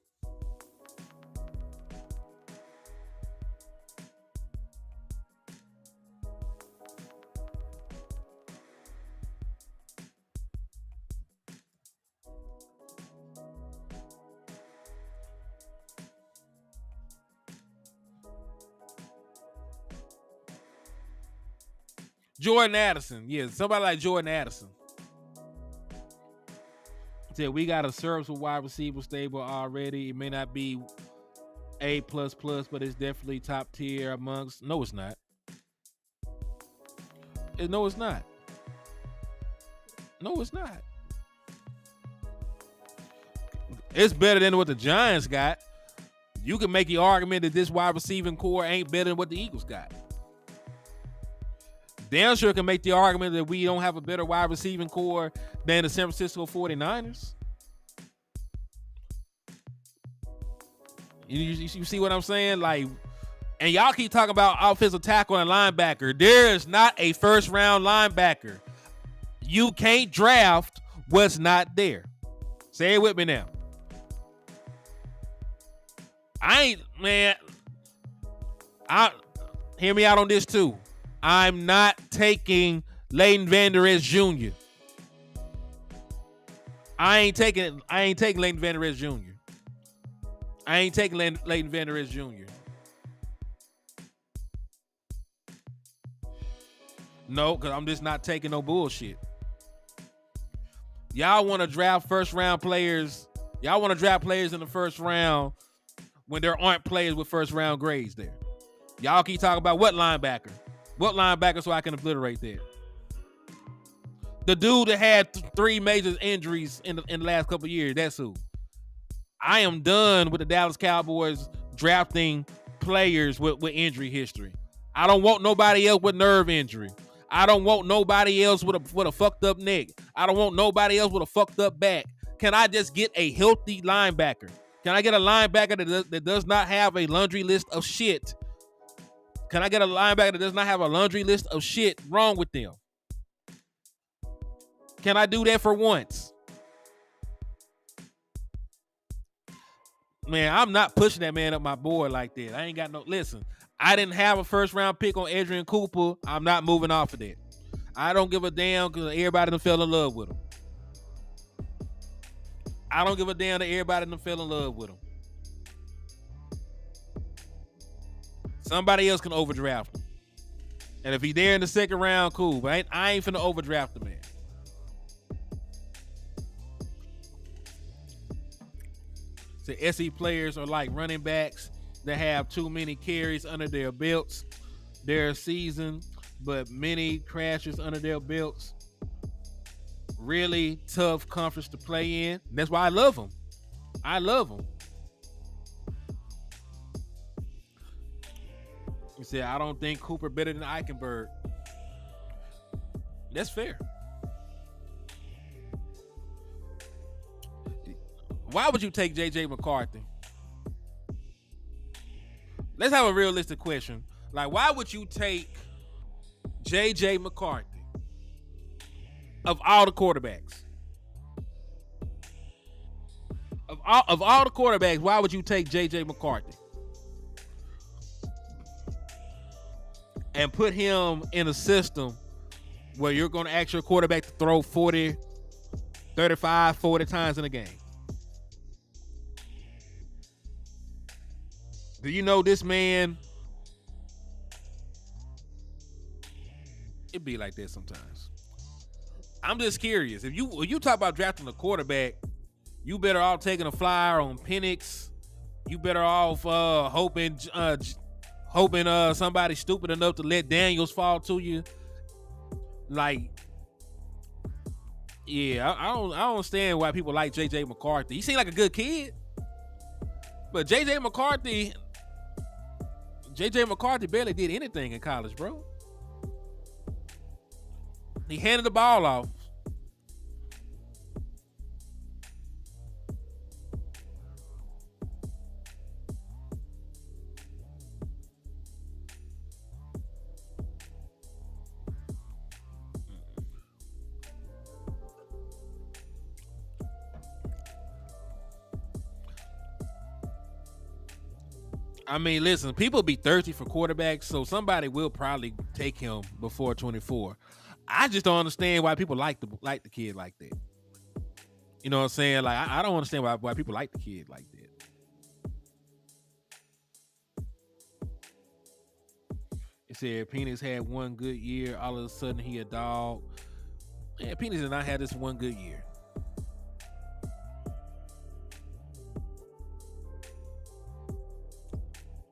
Jordan Addison. Yeah, somebody like Jordan Addison. Said we got a serviceable wide receiver stable already. It may not be A++, but it's definitely top tier amongst. No, it's not. No, it's not. No, it's not. It's better than what the Giants got. You can make the argument that this wide receiving core ain't better than what the Eagles got. Damn sure can make the argument that we don't have a better wide receiving core than the San Francisco 49ers. You see what I'm saying? Like, and y'all keep talking about offensive tackle and linebacker. There is not a first round linebacker. You can't draft what's not there. Say it with me now. Hear me out on this too. I'm not taking Leighton Vander Esch Jr. I ain't taking Leighton Vander Esch Jr. I ain't taking Leighton Vander Esch Jr. No, because I'm just not taking no bullshit. Y'all want to draft first round players. Y'all want to draft players in the first round when there aren't players with first round grades there. Y'all keep talking about what linebacker? What linebacker so I can obliterate that? The dude that had 3 major injuries in the last couple of years, that's who. I am done with the Dallas Cowboys drafting players with injury history. I don't want nobody else with nerve injury. I don't want nobody else with a fucked up neck. I don't want nobody else with a fucked up back. Can I just get a healthy linebacker? Can I get a linebacker that does not have a laundry list of shit? Can I get a linebacker that does not have a laundry list of shit wrong with them? Can I do that for once? Man, I'm not pushing that man up my board like that. I ain't got no... Listen, I didn't have a first-round pick on Adrian Cooper. I'm not moving off of that. I don't give a damn because everybody done fell in love with him. I don't give a damn that everybody done fell in love with him. Somebody else can overdraft him. And if he's there in the second round, cool. But I ain't finna overdraft the man. So SE players are like running backs that have too many carries under their belts their season, but many crashes under their belts. Really tough conference to play in. That's why I love them. I love them. He said, I don't think Cooper better than Eichenberg. That's fair. Why would you take J.J. McCarthy? Let's have a realistic question. Like, why would you take J.J. McCarthy of all the quarterbacks? Of all the quarterbacks, why would you take J.J. McCarthy and put him in a system where you're going to ask your quarterback to throw 40 times in a game? Do you know this man It be like that sometimes. I'm just curious. When you talk about drafting a quarterback, you better off taking a flyer on Penix. You better off hoping somebody's stupid enough to let Daniels fall to you. Like, yeah, I don't understand why people like JJ McCarthy. He seemed like a good kid, but JJ McCarthy barely did anything in college, bro. He handed the ball off. I mean, listen, people be thirsty for quarterbacks, so somebody will probably take him before 24. I just don't understand why people like the kid like that. You know what I'm saying? Like, I don't understand why people like the kid like that. It said Penix had one good year. All of a sudden, he a dog. Yeah, Penix did not have this one good year.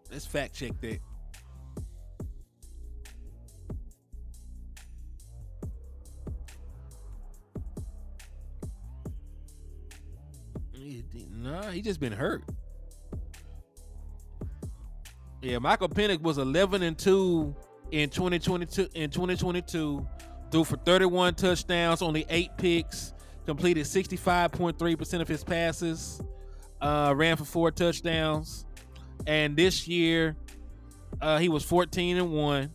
Let's fact check that. Nah, he just been hurt. Yeah, Michael Penix was 11-2 in 2022. Threw for 31 touchdowns, only 8 picks, completed 65.3% of his passes, ran for 4 touchdowns. And this year, he was 14-1,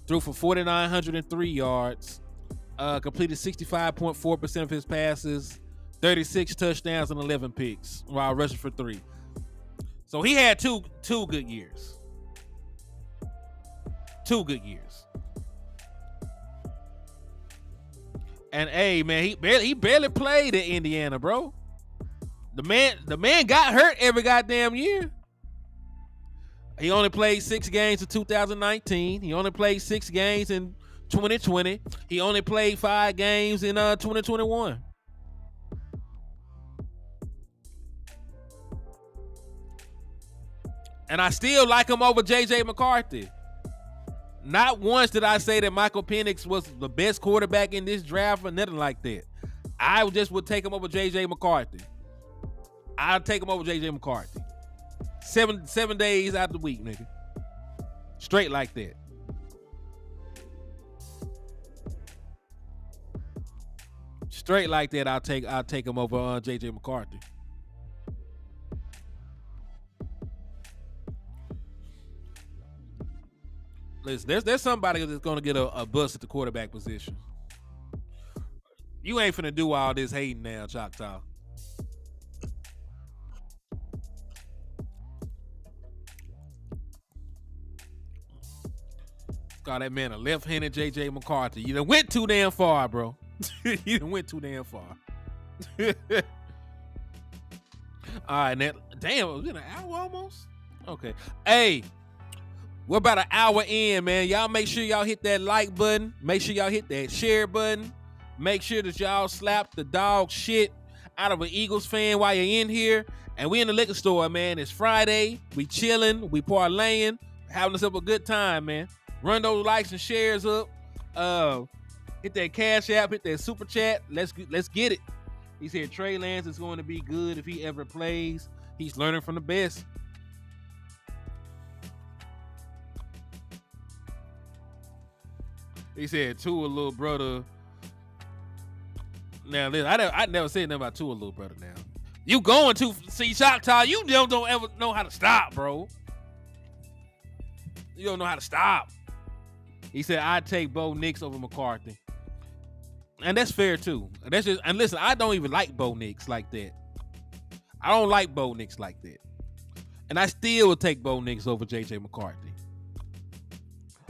threw for 4,903 yards, completed 65.4% of his passes, 36 touchdowns and 11 picks while rushing for 3. So he had two good years. 2 good years. And hey, man, he barely played at Indiana, bro. The man got hurt every goddamn year. He only played 6 games in 2019. He only played 6 games in 2020. He only played 5 games in 2021. And I still like him over JJ McCarthy. Not once did I say that Michael Penix was the best quarterback in this draft or nothing like that. I just would take him over JJ McCarthy. I'll take him over JJ McCarthy. 7 days out of the week, nigga. Straight like that. Straight like that, I'll take him over JJ McCarthy. Listen, there's somebody that's gonna get a bust at the quarterback position. You ain't finna do all this hating now, Choctaw. Call that man a left-handed JJ McCarthy. You done went too damn far, bro. You done went too damn far. All right, now, damn, was it an hour almost? Okay. Hey, we're about an hour in, man. Y'all make sure y'all hit that like button. Make sure y'all hit that share button. Make sure that y'all slap the dog shit out of an Eagles fan while you're in here. And we in the liquor store, man. It's Friday. We chilling. We parlaying. Having us up a good time, man. Run those likes and shares up. Hit that Cash App. Hit that Super Chat. Let's get it. He said Trey Lance is going to be good if he ever plays. He's learning from the best. He said Tua little brother. Now listen, I never said nothing about Tua little brother. Now you going to see Choctaw? You don't ever know how to stop, bro. You don't know how to stop. He said I'd take Bo Nix over McCarthy, and that's fair too. That's just, and listen, I don't even like Bo Nix like that. I don't like Bo Nix like that, and I still would take Bo Nix over JJ McCarthy.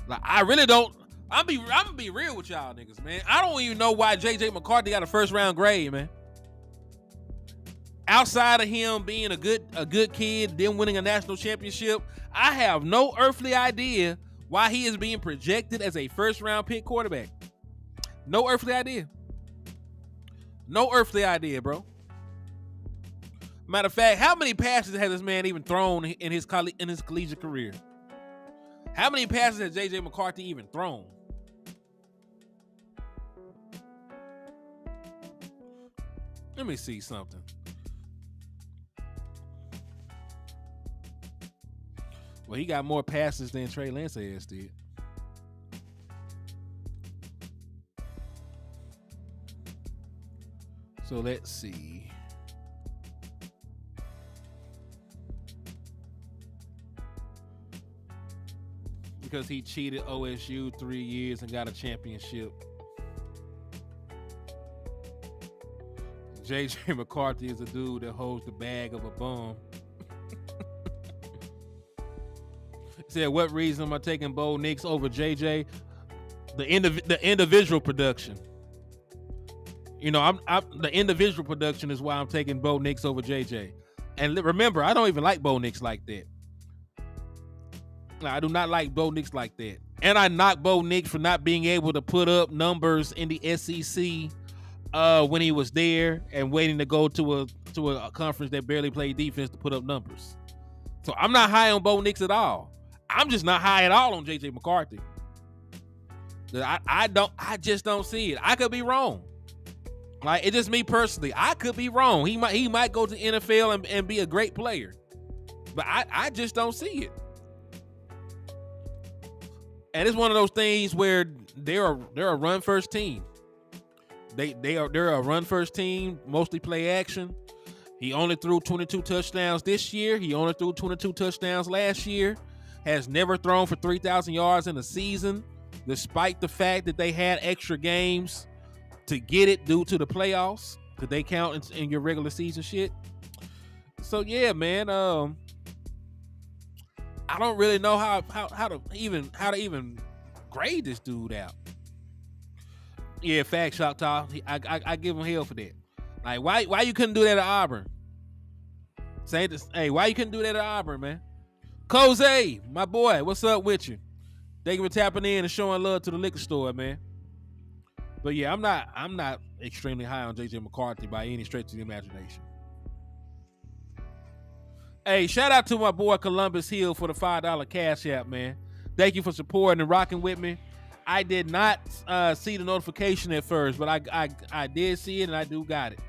Like I really don't. I'm gonna be real with y'all niggas, man. I don't even know why JJ McCarthy got a first round grade, man. Outside of him being a good kid, then winning a national championship, I have no earthly idea why he is being projected as a first-round pick quarterback. No earthly idea. No earthly idea, bro. Matter of fact, how many passes has this man even thrown in his collegiate career? How many passes has J.J. McCarthy even thrown? Let me see something. Well, he got more passes than Trey Lance did. So let's see. Because he cheated OSU 3 years and got a championship. J.J. McCarthy is a dude that holds the bag of a bum. Said, what reason am I taking Bo Nix over JJ? The individual production. You know, I'm the individual production is why I'm taking Bo Nix over JJ. And remember, I don't even like Bo Nix like that. I do not like Bo Nix like that. And I knock Bo Nix for not being able to put up numbers in the SEC when he was there and waiting to go to a conference that barely played defense to put up numbers. So I'm not high on Bo Nix at all. I'm just not high at all on J.J. McCarthy. I just don't see it. I could be wrong. Like, it's just me personally. I could be wrong. He might go to the NFL and be a great player. But I just don't see it. And it's one of those things where they're a run first team. They're a run first team, mostly play action. He only threw 22 touchdowns this year. He only threw 22 touchdowns last year. Has never thrown for 3,000 yards in a season, despite the fact that they had extra games to get it due to the playoffs, because they count in your regular season shit. So yeah, man. I don't really know how to even grade this dude out. Yeah, fact, Shock Talk. I give him hell for that. Like, why you couldn't do that at Auburn? Say this. Hey, why you couldn't do that at Auburn, man? Jose, my boy, what's up with you? Thank you for tapping in and showing love to the liquor store, man. But yeah, I'm not extremely high on J.J. McCarthy by any stretch of the imagination. Hey, shout out to my boy Columbus Hill for the $5 cash app, man. Thank you for supporting and rocking with me. I did not see the notification at first, but I did see it and I do got it.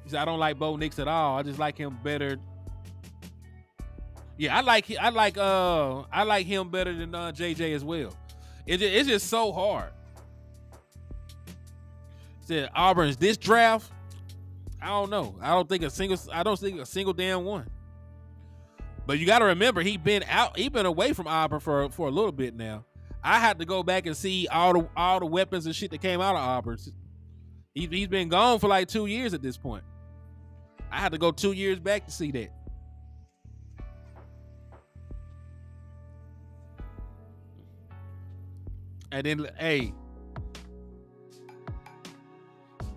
He said, I don't like Bo Nix at all. I just like him better. Yeah, I like him better than JJ as well. It's just so hard. Said Auburn's this draft. I don't know. I don't think a single damn one. But you got to remember, he been away from Auburn for a little bit now. I had to go back and see all the weapons and shit that came out of Auburn. He's been gone for like 2 years at this point. I had to go 2 years back to see that. And then, hey,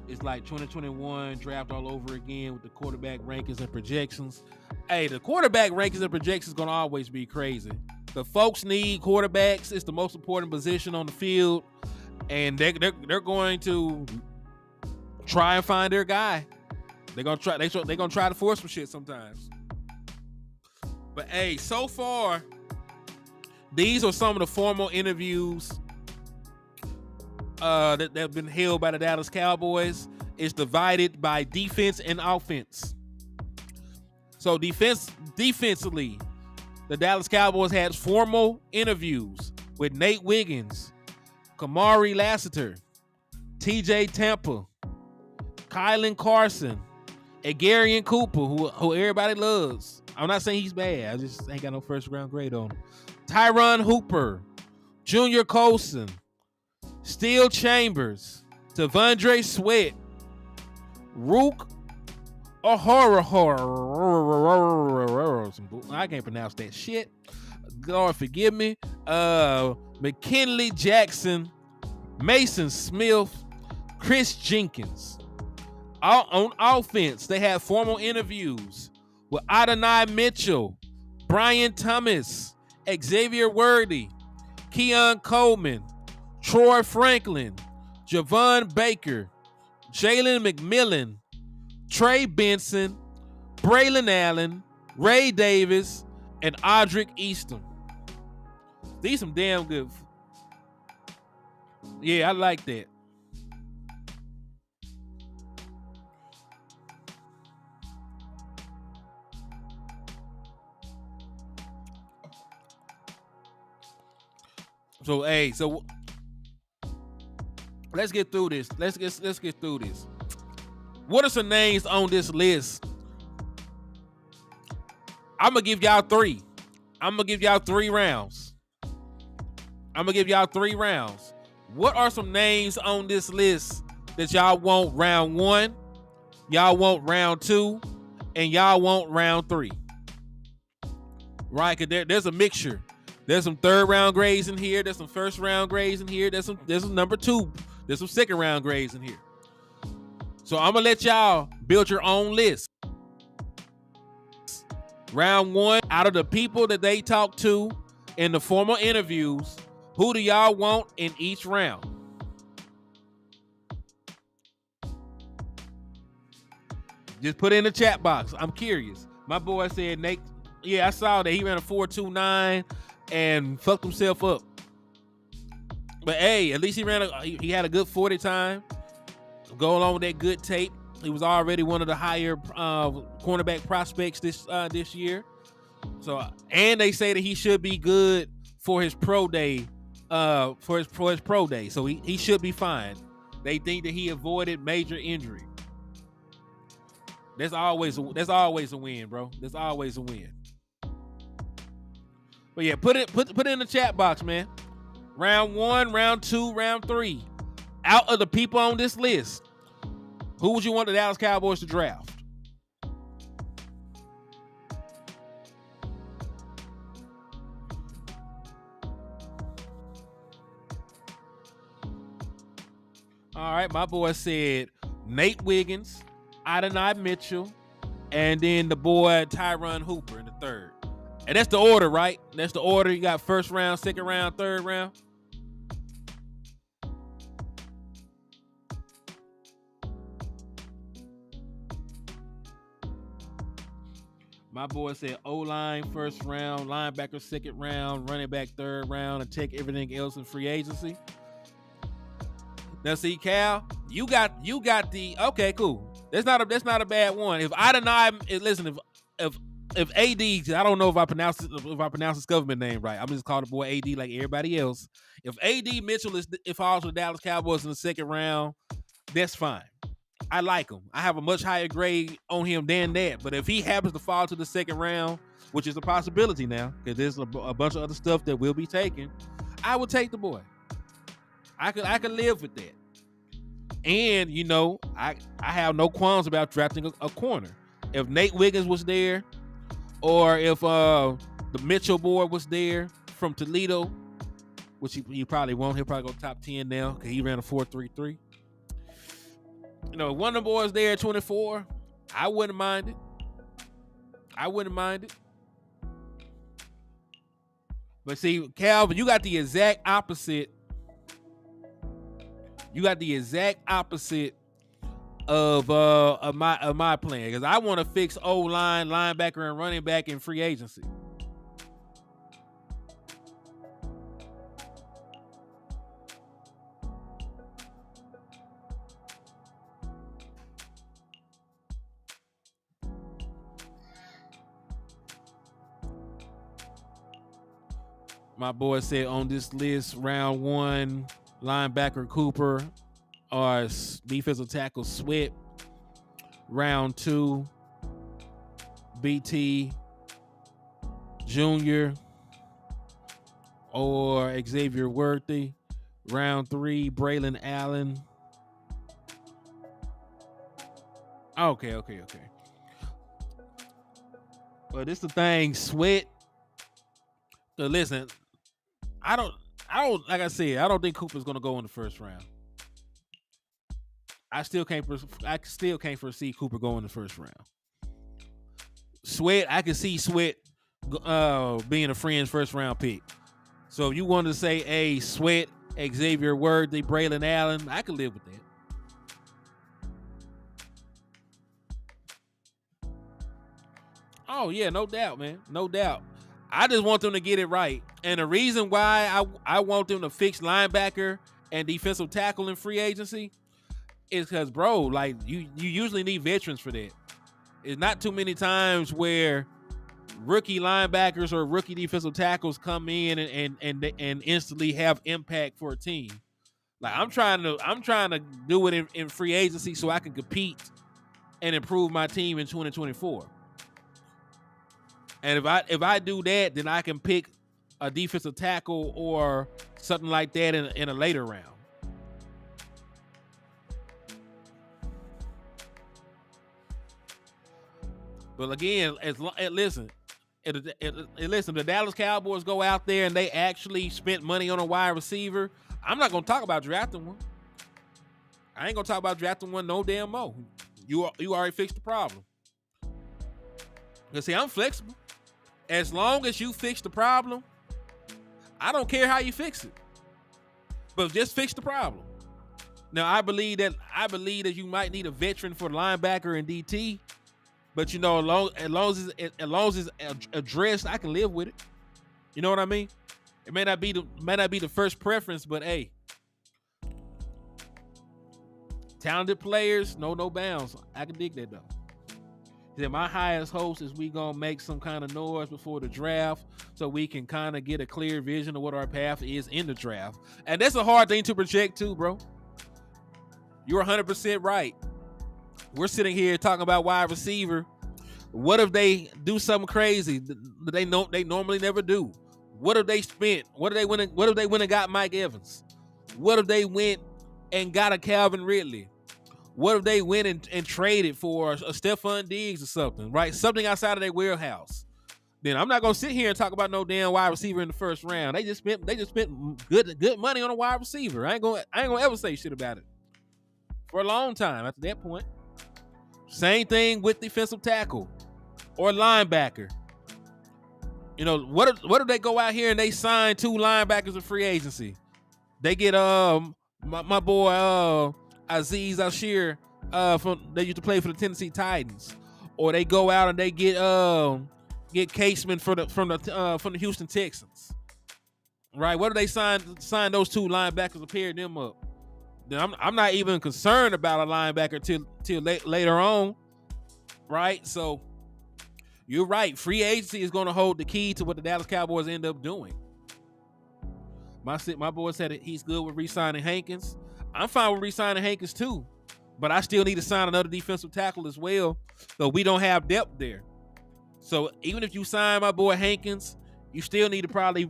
it's like 2021 draft all over again with the quarterback rankings and projections. Hey, the quarterback rankings and projections gonna always be crazy. The folks need quarterbacks. It's the most important position on the field, and they're going to try and find their guy. They're gonna try to force some shit sometimes. But hey, so far, these are some of the formal interviews that have been held by the Dallas Cowboys. It's divided by defense and offense. So defensively, the Dallas Cowboys had formal interviews with Nate Wiggins, Kamari Lassiter, TJ Tampa, Kylan Carson, Agarian Cooper, who everybody loves. I'm not saying he's bad. I just ain't got no first round grade on him. Tyron Hooper, Junior Colson, Steel Chambers, Tavondre Sweat, Rook Horror. I can't pronounce that shit. Lord forgive me. McKinley Jackson, Mason Smith, Chris Jenkins. On offense, they had formal interviews with Adonai Mitchell, Brian Thomas, Xavier Worthy, Keon Coleman, Troy Franklin, Javon Baker, Jalen McMillan, Trey Benson, Braylon Allen, Ray Davis, and Audric Easton. These some damn good. Yeah, I like that. So let's get through this. Let's get through this. What are some names on this list? I'm gonna give y'all three. I'm gonna give y'all 3 rounds. What are some names on this list that y'all want round 1, y'all want round 2, and y'all want round 3? Right? Cause there's a mixture. There's some 3rd round grades in here. There's some 1st round grades in here. There's some number 2. There's some 2nd round grades in here. So I'm gonna let y'all build your own list. Round 1, out of the people that they talked to in the formal interviews, who do y'all want in each round? Just put it in the chat box. I'm curious. My boy said Nate. Yeah, I saw that he ran a 4.29 and fucked himself up. But hey, at least he had a good 40 time. Go along with that good tape. He was already one of the higher cornerback prospects this year. So, and they say that he should be good for his pro day. For his pro day, so he should be fine. They think that he avoided major injury. That's always a win, bro. That's always a win. But yeah, put it in the chat box, man. Round 1, round 2, round 3. Out of the people on this list, who would you want the Dallas Cowboys to draft? All right, my boy said Nate Wiggins, Adonai Mitchell, and then the boy Tyron Hooper in the 3rd. And that's the order, right? That's the order. You got 1st round, 2nd round, 3rd round. My boy said O-line 1st round, linebacker 2nd round, running back 3rd round, and take everything else in free agency. Now see, Cal, you got the okay, cool. That's not a bad one. If Adonai, listen, if AD, I don't know if I pronounce his government name right. I'm just calling the boy AD like everybody else. If AD Mitchell falls to the Dallas Cowboys in the 2nd round, that's fine. I like him. I have a much higher grade on him than that. But if he happens to fall to the 2nd round, which is a possibility now, because there's a bunch of other stuff that will be taken, I would take the boy. I could live with that. And, you know, I have no qualms about drafting a corner. If Nate Wiggins was there, or if the Mitchell boy was there from Toledo, which he probably won't. He'll probably go top 10 now because he ran a 4.33. You know, one of the boys there at 24, I wouldn't mind it. But see, Calvin, you got the exact opposite. Of my plan, because I want to fix O-line, linebacker, and running back in free agency. My boy said on this list, round 1, linebacker Cooper, or defensive tackle Sweat. Round 2, BT Jr. or Xavier Worthy. Round 3, Braylon Allen. Okay. Well, this the thing, Sweat. So listen, I don't like I said, I don't think Cooper's gonna go in the 1st round. I still can't foresee Cooper going in the 1st round. Sweat, I can see Sweat being a friend's first round pick. So if you wanted to say, hey, Sweat, Xavier Worthy, Braylon Allen, I could live with that. Oh, yeah, no doubt, man. No doubt. I just want them to get it right. And the reason why I want them to fix linebacker and defensive tackle in free agency is because, bro, like, you usually need veterans for that. It's not too many times where rookie linebackers or rookie defensive tackles come in and instantly have impact for a team. Like, I'm trying to do it in free agency so I can compete and improve my team in 2024. And if I do that, then I can pick a defensive tackle or something like that in a later round. But again, listen, the Dallas Cowboys go out there and they actually spent money on a wide receiver. I'm not gonna talk about drafting one. I ain't gonna talk about drafting one no damn more. You already fixed the problem. Cause see, I'm flexible. As long as you fix the problem, I don't care how you fix it. But just fix the problem. Now I believe that you might need a veteran for linebacker and DT. But you know, as long as it's addressed, I can live with it. You know what I mean? It may not be the first preference, but hey, talented players, no bounds. I can dig that though. Then my highest hopes is we gonna make some kind of noise before the draft, so we can kind of get a clear vision of what our path is in the draft. And that's a hard thing to project too, bro. You're 100% right. We're sitting here talking about wide receiver. What if they do something crazy that they normally never do? What if they spent? What if they went and got Mike Evans? What if they went and got a Calvin Ridley? What if they went and traded for a Stephon Diggs or something, right? Something outside of their warehouse. Then I'm not gonna sit here and talk about no damn wide receiver in the first round. They just spent good money on a wide receiver. I ain't gonna ever say shit about it for a long time after that point. Same thing with defensive tackle or linebacker. You know, what if they go out here and they sign 2 linebackers in free agency? They get my boy Aziz Ashir they used to play for the Tennessee Titans, or they go out and they get Caseman from the Houston Texans. Right? What if they sign those 2 linebackers and pair them up? Then I'm not even concerned about a linebacker till later on, right? So you're right. Free agency is going to hold the key to what the Dallas Cowboys end up doing. My boy said he's good with re-signing Hankins. I'm fine with re-signing Hankins too, but I still need to sign another defensive tackle as well, so we don't have depth there. So even if you sign my boy Hankins, you still need to probably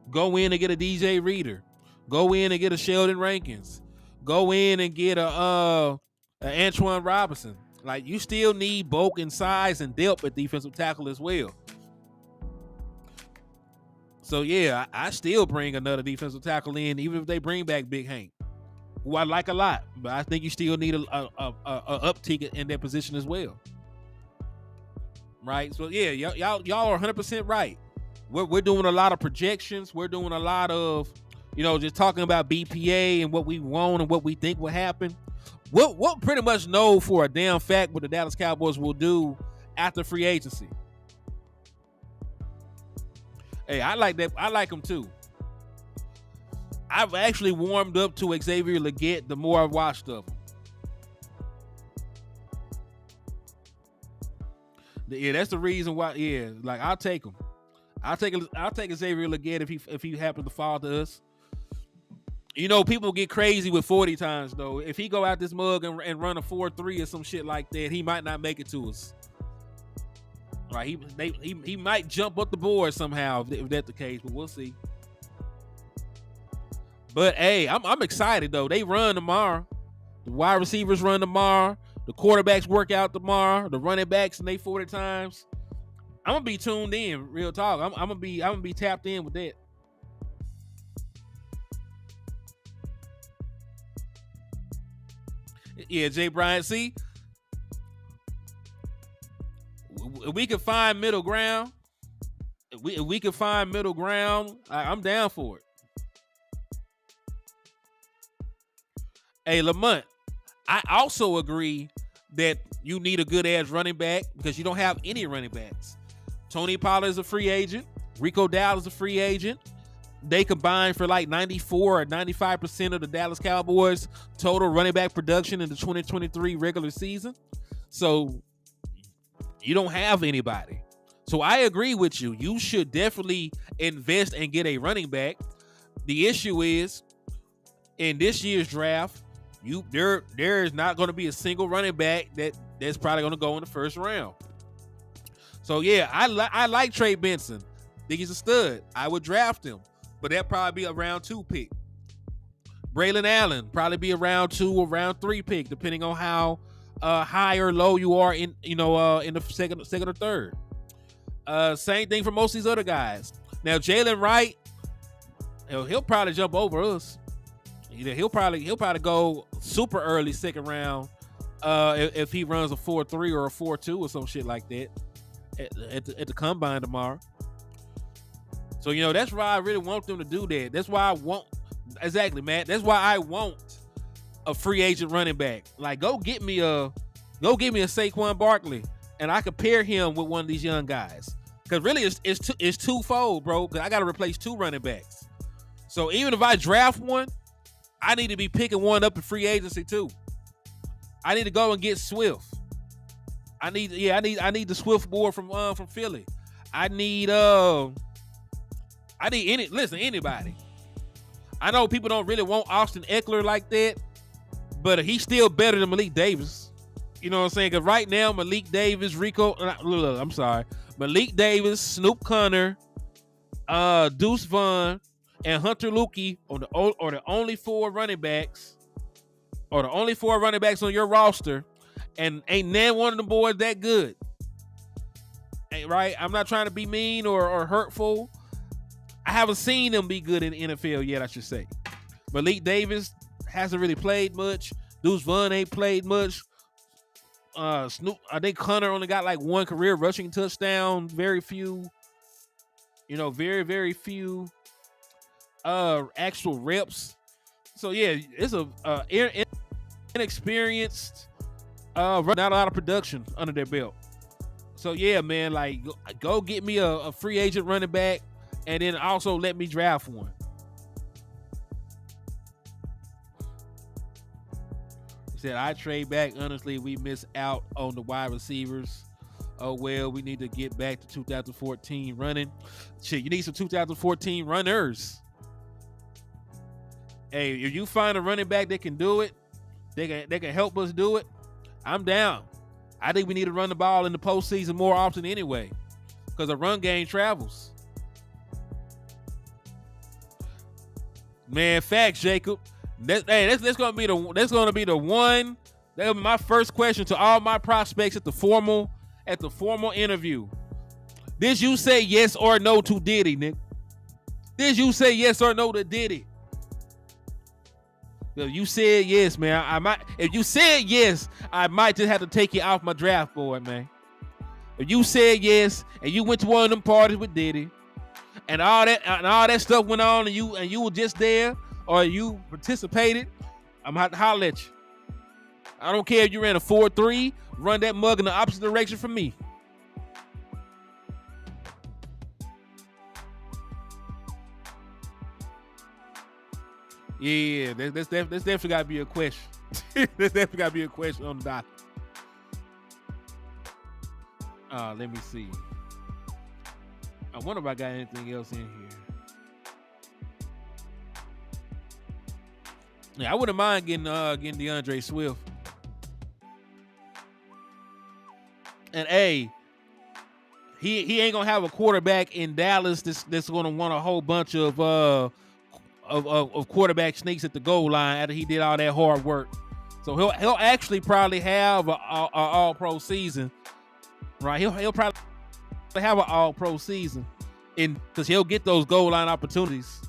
go in and get a DJ Reader, go in and get a Sheldon Rankins, go in and get a Antoine Robinson. Like, you still need bulk and size and depth at defensive tackle as well. So yeah, I still bring another defensive tackle in, even if they bring back Big Hank, who I like a lot. But I think you still need a uptick in that position as well. Right? So yeah, y'all are 100% right. We're doing a lot of projections. We're doing a lot of, just talking about BPA and what we want and what we think will happen. We'll pretty much know for a damn fact what the Dallas Cowboys will do after free agency. Hey, I like that. I like them too. I've actually warmed up to Xavier Legette the more I've watched of him. Yeah, that's the reason why. Yeah, like, I'll take him. I'll take Xavier Legette if he happens to fall to us. People get crazy with 40 times though. If he go out this mug and run a 4.3 or some shit like that, he might not make it to us. Right? He might jump up the board somehow if that's the case, but we'll see. But hey, I'm excited though. They run tomorrow. The wide receivers run tomorrow. The quarterbacks work out tomorrow. The running backs and they 40 times. I'm gonna be tuned in. Real talk. I'm gonna be tapped in with that. Yeah, Jay Bryant. See, we can find middle ground. if we can find middle ground, I'm down for it. Hey, Lamont, I also agree that you need a good ass running back because you don't have any running backs. Tony Pollard is a free agent. Rico Dowdle is a free agent. They combined for like 94 or 95% of the Dallas Cowboys total running back production in the 2023 regular season. So you don't have anybody. So I agree with you. You should definitely invest and get a running back. The issue is in this year's draft, there is not going to be a single running back that's probably going to go in the first round. So yeah, I like Trey Benson. Think he's a stud. I would draft him, but that'd probably be a round 2 pick. Braylon Allen probably be a round 2 or round 3 pick, depending on how high or low you are in the second or third. Same thing for most of these other guys. Now Jalen Wright, he'll probably jump over us. He'll probably go super early second round if he runs a 4.3 or a 4.2 or some shit like that at the combine tomorrow. So that's why I really want them to do that. That's why I want exactly, Matt. That's why I want a free agent running back. Like go get me a Saquon Barkley, and I could pair him with one of these young guys. Because really it's twofold, bro. Because I got to replace 2 running backs. So even if I draft one, I need to be picking one up in free agency too. I need to go and get Swift. I need the Swift board from Philly. I need anybody. I know people don't really want Austin Eckler like that, but he's still better than Malik Davis. You know what I'm saying? Because right now, Malik Davis, Malik Davis, Snoop Connor, Deuce Vaughn, and Hunter Lukey are the only 4 running backs, on your roster, and ain't none one of them boys that good. Ain't right? I'm not trying to be mean or hurtful. I haven't seen them be good in the NFL yet, I should say. Malik Davis hasn't really played much. Deuce Vaughn ain't played much. Snoop, I think Connor only got like 1 career rushing touchdown. Very few, very, very few actual reps. So yeah, it's a inexperienced, not a lot of production under their belt. So yeah, man, like go get me a free agent running back, and then also let me draft one. He said, I trade back. Honestly, we miss out on the wide receivers. Oh, well, we need to get back to 2014 running. Shit, you need some 2014 runners. Hey, if you find a running back that can do it, they can help us do it, I'm down. I think we need to run the ball in the postseason more often anyway, because the run game travels. Man, facts, Jacob. That's gonna be the one. That'll be my first question to all my prospects at the formal interview. Did you say yes or no to Diddy, Nick? Did you say yes or no to Diddy? If you said yes, man, I might. If you said yes, I might just have to take you off my draft board, man. If you said yes and you went to one of them parties with Diddy, and all that stuff went on, and you were just there, or you participated, I'm gonna have to holler at you. I don't care if you ran a 4.3, run that mug in the opposite direction from me. Yeah, that's definitely got to be a question. There's definitely got to be a question on the docket. Let me see. I wonder if I got anything else in here. Yeah, I wouldn't mind getting DeAndre Swift. And hey, he ain't gonna have a quarterback in Dallas that's gonna want a whole bunch of quarterback sneaks at the goal line after he did all that hard work. So he'll actually probably have an all-pro season, right? He'll probably have an all-pro season, because he'll get those goal line opportunities.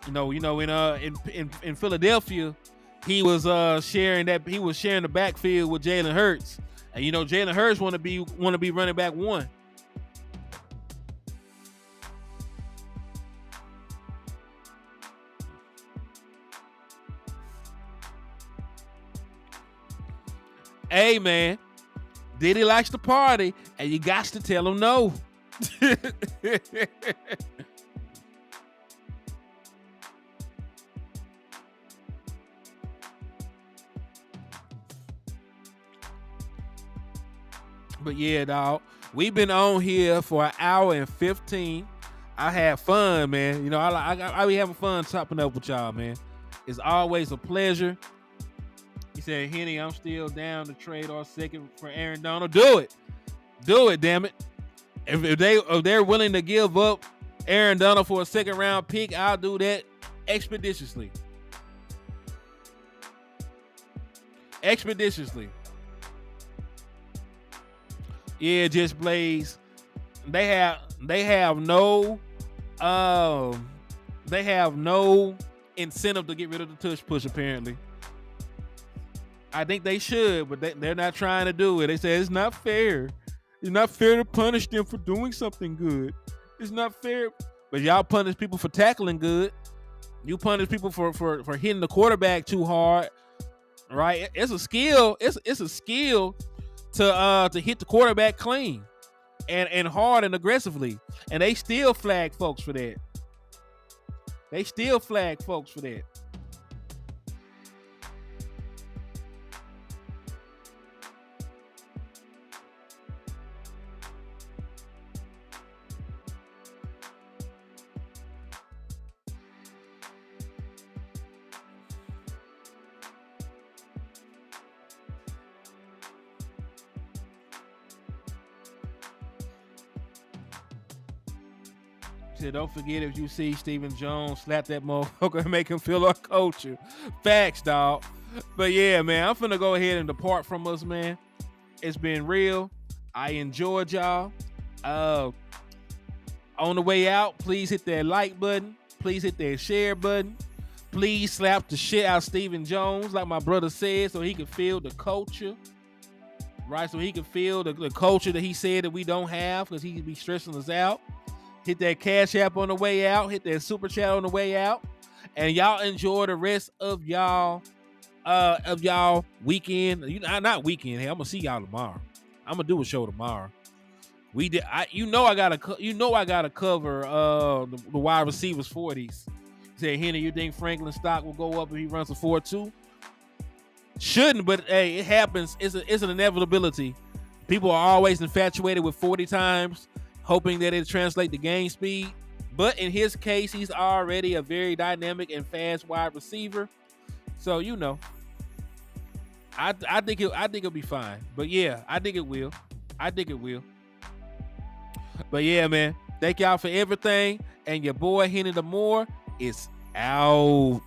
In Philadelphia, he was sharing the backfield with Jalen Hurts, and Jalen Hurts want to be running back 1. Hey, man, Diddy likes to party, and you got to tell him no. But yeah, dog, we've been on here for 1 hour and 15. I had fun, man. You know, I be having fun chopping up with y'all, man. It's always a pleasure. He said, Henny, I'm still down to trade our second for Aaron Donald. Do it. Do it, damn it. If they're willing to give up Aaron Donald for a second round pick, I'll do that expeditiously. Expeditiously. Yeah, just Blaze. They have no incentive to get rid of the tush push, apparently. I think they should, but they're not trying to do it. They say it's not fair. It's not fair to punish them for doing something good. It's not fair. But y'all punish people for tackling good. You punish people for hitting the quarterback too hard. Right? It's a skill. It's a skill to hit the quarterback clean and hard and aggressively. And they still flag folks for that. Don't forget, if you see Stephen Jones, slap that motherfucker and make him feel like culture. Facts, dog. But yeah, man, I'm finna go ahead and depart from us, man. It's been real. I enjoyed y'all. On the way out, please hit that like button. Please hit that share button. Please slap the shit out of Stephen Jones, like my brother said, so he can feel the culture. Right? So he can feel the culture that he said that we don't have, because he be stressing us out. Hit that Cash App on the way out. Hit that Super Chat on the way out. And y'all enjoy the rest of y'all weekend. Not weekend. Hey, I'm gonna see y'all tomorrow. I'm gonna do a show tomorrow. I gotta cover the wide receivers 40s. Say, Henny, you think Franklin stock will go up if he runs a 4.2? Shouldn't, but hey, it happens. It's an inevitability. People are always infatuated with 40 times, hoping that it translate to game speed. But in his case, he's already a very dynamic and fast wide receiver. So, you know, I think it'll be fine. But yeah, I think it will. But yeah, man, thank y'all for everything. And your boy Hennythemoor is out.